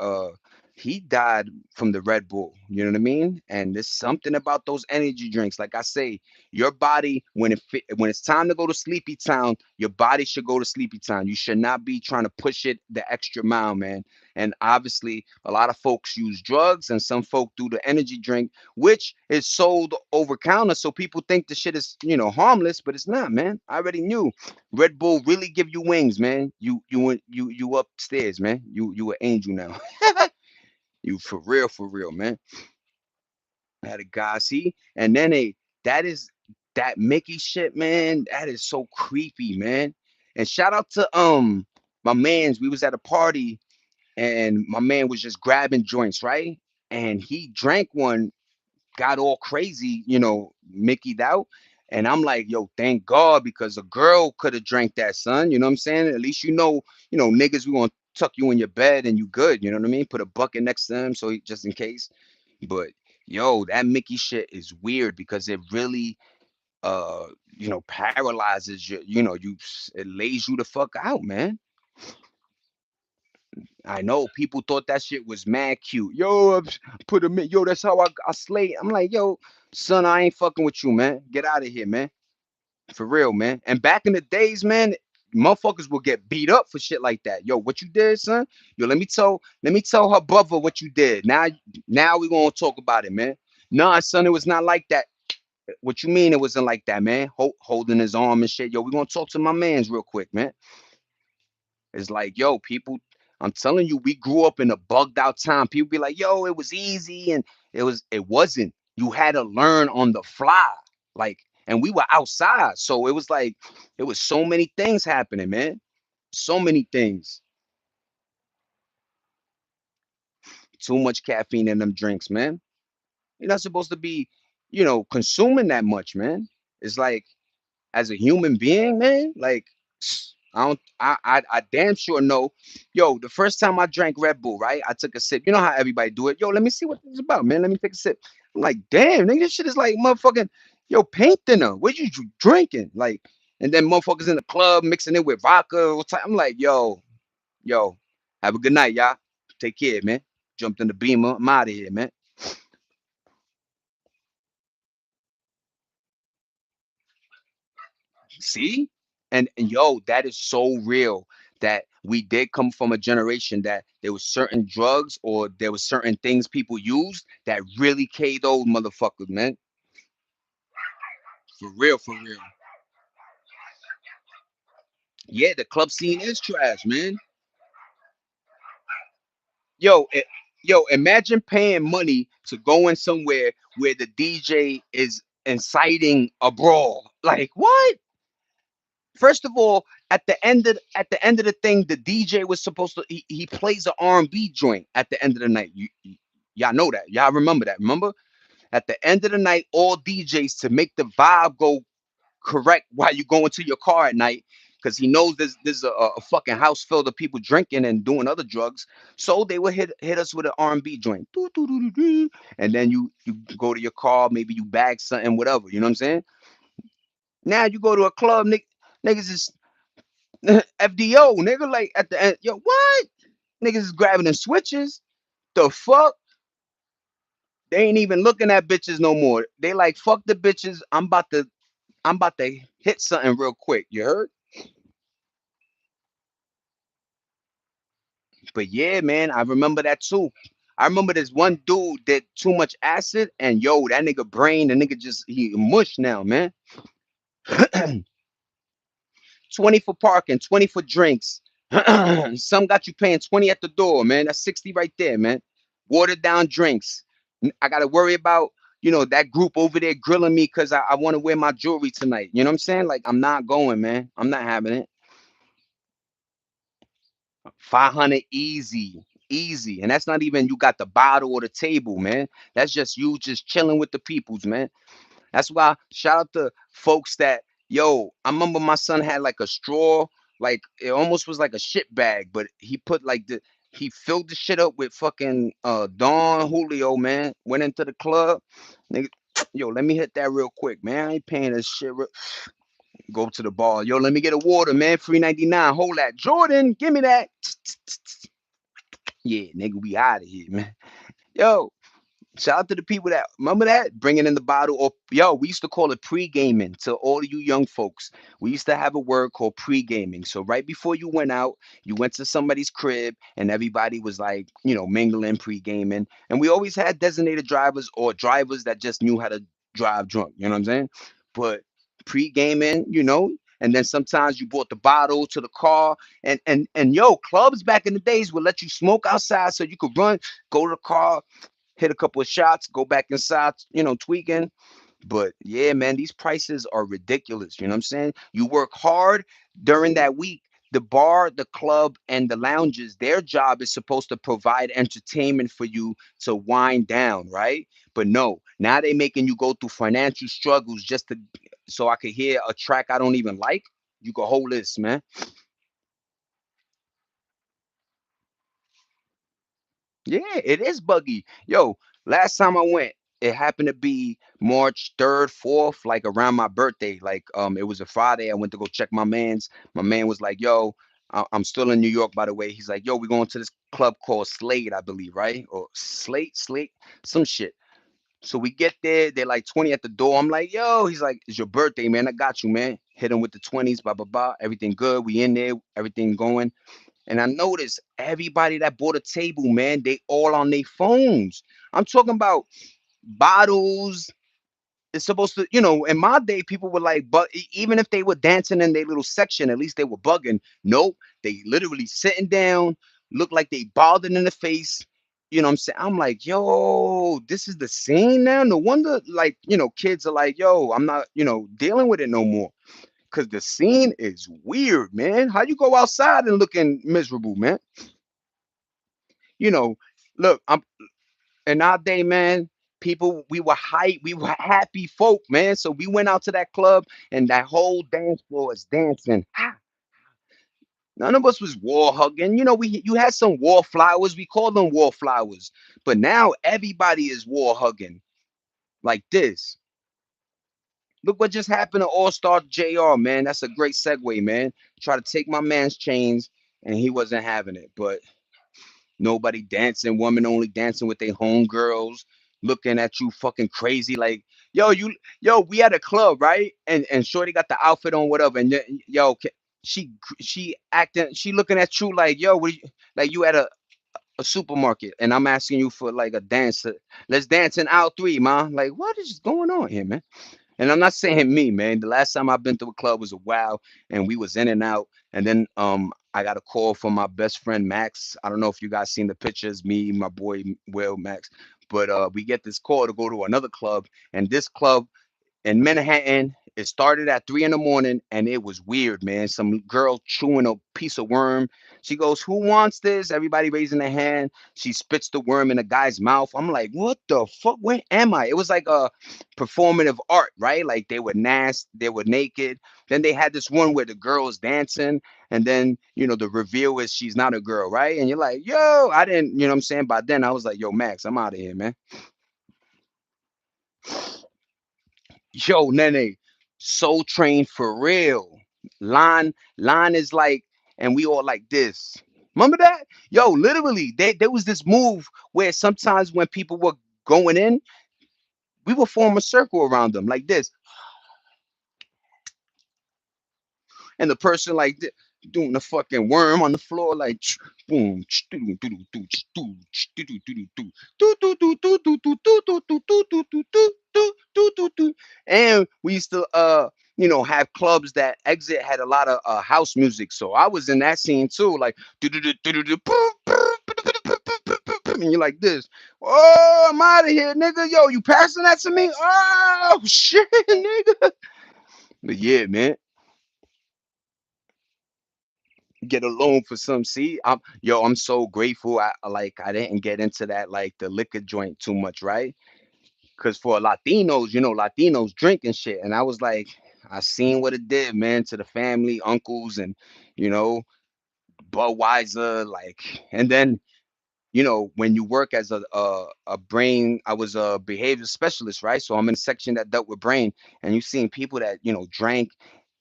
Speaker 1: he died from the Red Bull, you know what I mean? And there's something about those energy drinks. Like I say, your body, when it's time to go to sleepy town, your body should go to sleepy town. You should not be trying to push it the extra mile, man. And obviously a lot of folks use drugs, and some folk do the energy drink, which is sold over counter, so people think the shit is harmless, but it's not, man. I already knew Red Bull really give you wings, man. You upstairs, man. You an angel now. You for real, man. I had a guy see, and then that is that Mickey shit, man. That is so creepy, man. And shout out to my man's. We was at a party, and my man was just grabbing joints, right? And he drank one, got all crazy, Mickey'd out. And I'm like, yo, thank God, because a girl could have drank that, son. You know what I'm saying? At least niggas, we gonna tuck you in your bed and you good. You know what I mean? Put a bucket next to him so just in case. But yo, that Mickey shit is weird because it really paralyzes you. It lays you the fuck out, man. I know people thought that shit was mad cute. Yo, put him in. Yo, that's how I slay. I'm like, yo, son, I ain't fucking with you, man. Get out of here, man. For real, man. And back in the days, man, motherfuckers will get beat up for shit like that. Yo, what you did, son? Yo, let me tell her brother what you did. Now we gonna talk about it, man. Nah, son, it was not like that. What you mean it wasn't like that, man? Holding his arm and shit. Yo, we gonna talk to my man's real quick, man. It's like, yo, people, I'm telling you, we grew up in a bugged out time. People be like, yo, it was easy, and it wasn't. You had to learn on the fly. Like, and we were outside. So it was like it was so many things happening, man. So many things. Too much caffeine in them drinks, man. You're not supposed to be, consuming that much, man. It's like as a human being, man, like I don't I damn sure know. Yo, the first time I drank Red Bull, right? I took a sip. You know how everybody do it. Yo, let me see what this is about, man. Let me take a sip. I'm like, damn, nigga, this shit is like motherfucking paint thinner. What you drinking? Like, and then motherfuckers in the club mixing it with vodka. I'm like, yo, have a good night, y'all. Take care, man. Jumped in the beamer. I'm out of here, man. See? And yo, that is so real that we did come from a generation that there was certain drugs or there was certain things people used that really KO'd motherfuckers, man. For real, for real. Yeah, the club scene is trash, man. Yo, imagine paying money to go in somewhere where the DJ is inciting a brawl. Like what? First of all, at the end of the thing, the DJ was supposed to he plays an R&B joint at the end of the night. Y'all know that. Y'all remember that. Remember? At the end of the night, all DJs to make the vibe go correct while you go into your car at night, because he knows there's a fucking house filled of people drinking and doing other drugs. So they would hit us with an R&B joint. Doo, doo, doo, doo, doo. And then you go to your car, maybe you bag something, whatever. You know what I'm saying? Now you go to a club, niggas is FDO, nigga. Like at the end, yo, what? Niggas is grabbing the switches. The fuck? They ain't even looking at bitches no more. They like fuck the bitches. I'm about to hit something real quick. You heard? But yeah, man, I remember that too. I remember this one dude did too much acid, and yo, that nigga brain, the nigga just he mush now, man. 20 for parking, 20 for drinks. Some got you paying 20 at the door, man. That's 60 right there, man. Watered down drinks. I got to worry about, that group over there grilling me because I want to wear my jewelry tonight. You know what I'm saying? Like, I'm not going, man. I'm not having it. 500 easy, easy. And that's not even you got the bottle or the table, man. That's just you just chilling with the peoples, man. That's why shout out to folks that, yo, I remember my son had like a straw, like it almost was like a shit bag, but he put like he filled the shit up with fucking Don Julio, man. Went into the club. Nigga, yo, let me hit that real quick, man. I ain't paying this shit. Go to the bar. Yo, let me get a water, man. 3.99. Hold that. Jordan, give me that. Yeah, nigga, we out of here, man. Yo, shout out to the people that remember that bringing in the bottle. Or yo, we used to call it pre-gaming to all of you young folks. We used to have a word called pre-gaming. So right before you went out, you went to somebody's crib, and everybody was like, mingling, pre-gaming. And we always had designated drivers or drivers that just knew how to drive drunk. You know what I'm saying? But pre-gaming, and then sometimes you brought the bottle to the car, and yo, clubs back in the days would let you smoke outside so you could run, go to the car, hit a couple of shots, go back inside, tweaking. But yeah, man, these prices are ridiculous. You know what I'm saying? You work hard during that week. The bar, the club, and the lounges, their job is supposed to provide entertainment for you to wind down, right? But no, now they making you go through financial struggles just to so I could hear a track I don't even like. You can hold this, man. Yeah, it is buggy. Yo, last time I went, it happened to be March 3rd, 4th, like around my birthday. Like, it was a Friday. I went to go check my man's. My man was like, yo, I'm still in New York, by the way. He's like, yo, we're going to this club called Slade, I believe, right? Or Slate, some shit. So we get there, they're like 20 at the door. I'm like, yo, he's like, it's your birthday, man. I got you, man. Hit him with the 20s, blah, blah, blah. Everything good. We in there, everything going. And I noticed everybody that bought a table, man, they all on their phones. I'm talking about bottles. It's supposed to, in my day, people were like, but even if they were dancing in their little section, at least they were bugging. Nope, they literally sitting down, look like they bothered in the face. You know what I'm saying? I'm like, yo, this is the scene now. No wonder, like, kids are like, yo, I'm not, dealing with it no more. Cause the scene is weird, man. How you go outside and looking miserable, man? You know, look, I'm in our day, man. People, we were hype, we were happy folk, man. So we went out to that club, and that whole dance floor is dancing. None of us was wall hugging. You had some wall flowers. We called them wall flowers, but now everybody is wall hugging like this. Look what just happened to All Star Jr. Man, that's a great segue, man. Try to take my man's chains, and he wasn't having it, but. Nobody dancing, women only dancing with their homegirls, looking at you fucking crazy. Like, yo, we at a club, right? And Shorty got the outfit on, whatever. And yo, she acting, she looking at you like, yo, like you at a supermarket, and I'm asking you for like a dance. Let's dance in aisle three, man. Like, what is going on here, man? And I'm not saying me, man. The last time I've been to a club was a while, and we was in and out. And then I got a call from my best friend Max. I don't know if you guys seen the pictures, me, my boy Will Max. But we get this call to go to another club, and this club in Manhattan. It started at 3 in the morning, and it was weird, man. Some girl chewing a piece of worm. She goes, "Who wants this?" Everybody raising their hand. She spits the worm in a guy's mouth. I'm like, "What the fuck? Where am I?" It was like a performative art, right? Like they were nasty, they were naked. Then they had this one where the girl was dancing, and then the reveal is she's not a girl, right? And you're like, "Yo, I didn't," you know what I'm saying? By then, I was like, "Yo, Max, I'm out of here, man." Yo, Nene, Soul Train for real. Line is like, and we all like this. Remember that? Yo, literally, there was this move where sometimes when people were going in, we would form a circle around them like this, and the person like this. doing the fucking worm on the floor like boom, and we used to have clubs that Exit had a lot of house music, so I was in that scene too, like and you're like this. Oh, I'm out of here, nigga. Yo, you passing that to me? Oh shit, nigga. But yeah, man, get a loan for some. See, I'm so grateful. I didn't get into that like the liquor joint too much, right? Because for Latinos, Latinos drink and shit, and I was like, I seen what it did, man, to the family, uncles, and you know Budweiser, like, and then when you work as a brain, I was a behavior specialist, right? So I'm in a section that dealt with brain, and you seen people that drank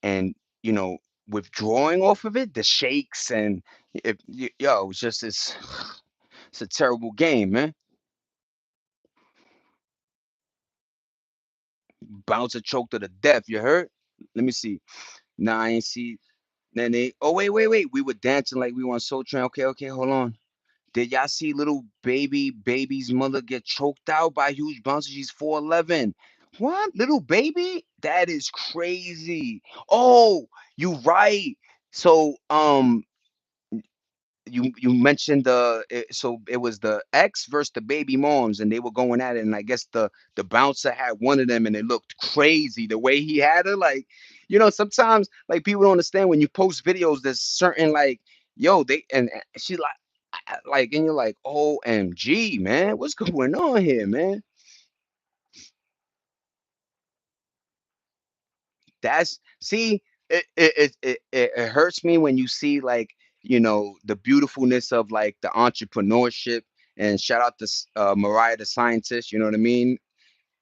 Speaker 1: and you know withdrawing off of it, the shakes, and it was just it's a terrible game, man. Bouncer choked to the death. You heard? Let me see. Nah, I ain't see. Then they. Oh wait. We were dancing like we were on Soul Train. Okay. Hold on. Did y'all see little baby's mother get choked out by huge bouncer? She's 4'11". What? Little baby? That is crazy. Oh, you right. So you mentioned so it was the ex versus the baby moms, and they were going at it, and I guess the bouncer had one of them, and it looked crazy the way he had her. Like, sometimes like people don't understand when you post videos. There's certain like, yo, they and she like, and you're like, OMG, man, what's going on here, man? That's see, it hurts me when you see like the beautifulness of like the entrepreneurship, and shout out to Mariah the scientist. You know what I mean?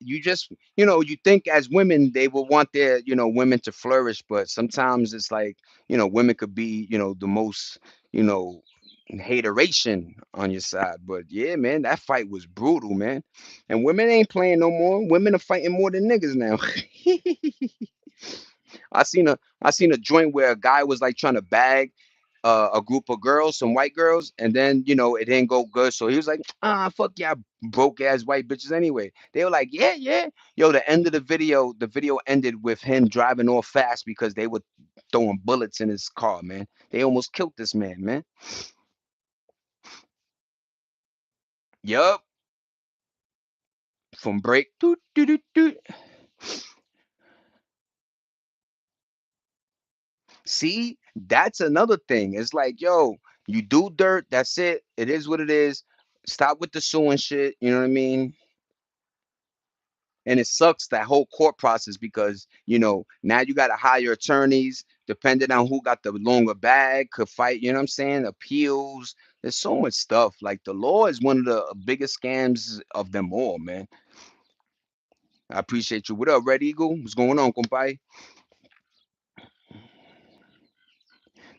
Speaker 1: You just you think as women they will want their women to flourish, but sometimes it's like women could be the most you know hateration on your side. But yeah, man, that fight was brutal, man, and women ain't playing no more. Women are fighting more than niggas now. I seen a joint where a guy was like trying to bag a group of girls, some white girls, and then it didn't go good. So he was like, fuck y'all broke ass white bitches anyway. They were like, yeah, yeah. Yo, the video ended with him driving off fast because they were throwing bullets in his car, man. They almost killed this man, man. Yup. From break. Doot, doot, doot, doot. See, that's another thing. It's like, yo, you do dirt, that's it. It is what it is. Stop with the suing shit. You know what I mean? And it sucks that whole court process because now you got to hire attorneys depending on who got the longer bag could fight. You know what I'm saying? Appeals. There's so much stuff. Like the law is one of the biggest scams of them all, man. I appreciate you. What up, Red Eagle? What's going on, compay?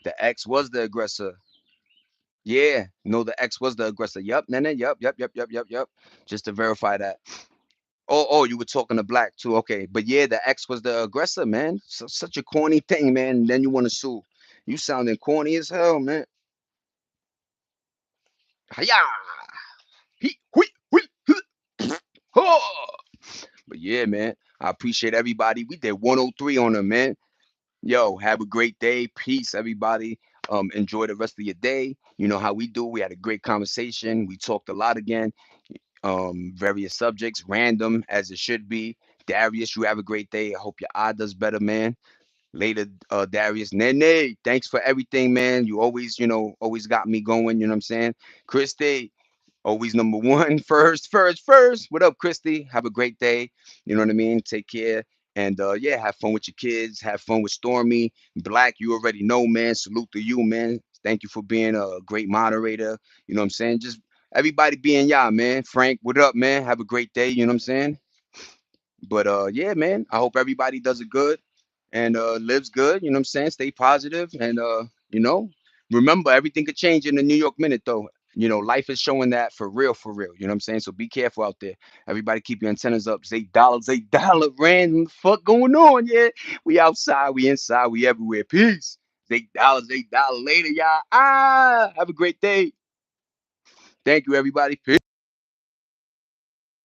Speaker 1: The ex was the aggressor. Yeah, no, the ex was the aggressor. Yup, Nene. Yup. Just to verify that. Oh, you were talking to Black too. Okay, but yeah, the ex was the aggressor, man. Such a corny thing, man. And then you want to sue. You sounding corny as hell, man. Hiya! Hui. Huh. But yeah, man, I appreciate everybody. We did 103 on them, man. Yo, have a great day. Peace, everybody. Enjoy the rest of your day. You know how we do. We had a great conversation. We talked a lot again. Various subjects, random as it should be. Darius, you have a great day. I hope your eye does better, man. Later, Darius. Nene, thanks for everything, man. You always, always got me going. You know what I'm saying? Christy, always number one, first. What up, Christy? Have a great day. You know what I mean? Take care. And yeah, have fun with your kids. Have fun with Stormy. Black, you already know, man. Salute to you, man. Thank you for being a great moderator. You know what I'm saying? Just everybody being y'all, man. Frank, what up, man? Have a great day. You know what I'm saying? But yeah, man. I hope everybody does it good and lives good. You know what I'm saying? Stay positive and you know, remember everything could change in the New York minute though. Life is showing that for real, for real. You know what I'm saying? So be careful out there. Everybody keep your antennas up. It's $8, $8 rand. What the fuck going on? Yeah. We outside, we inside, we everywhere. Peace. $8 later, y'all. Ah, have a great day. Thank you, everybody. Peace.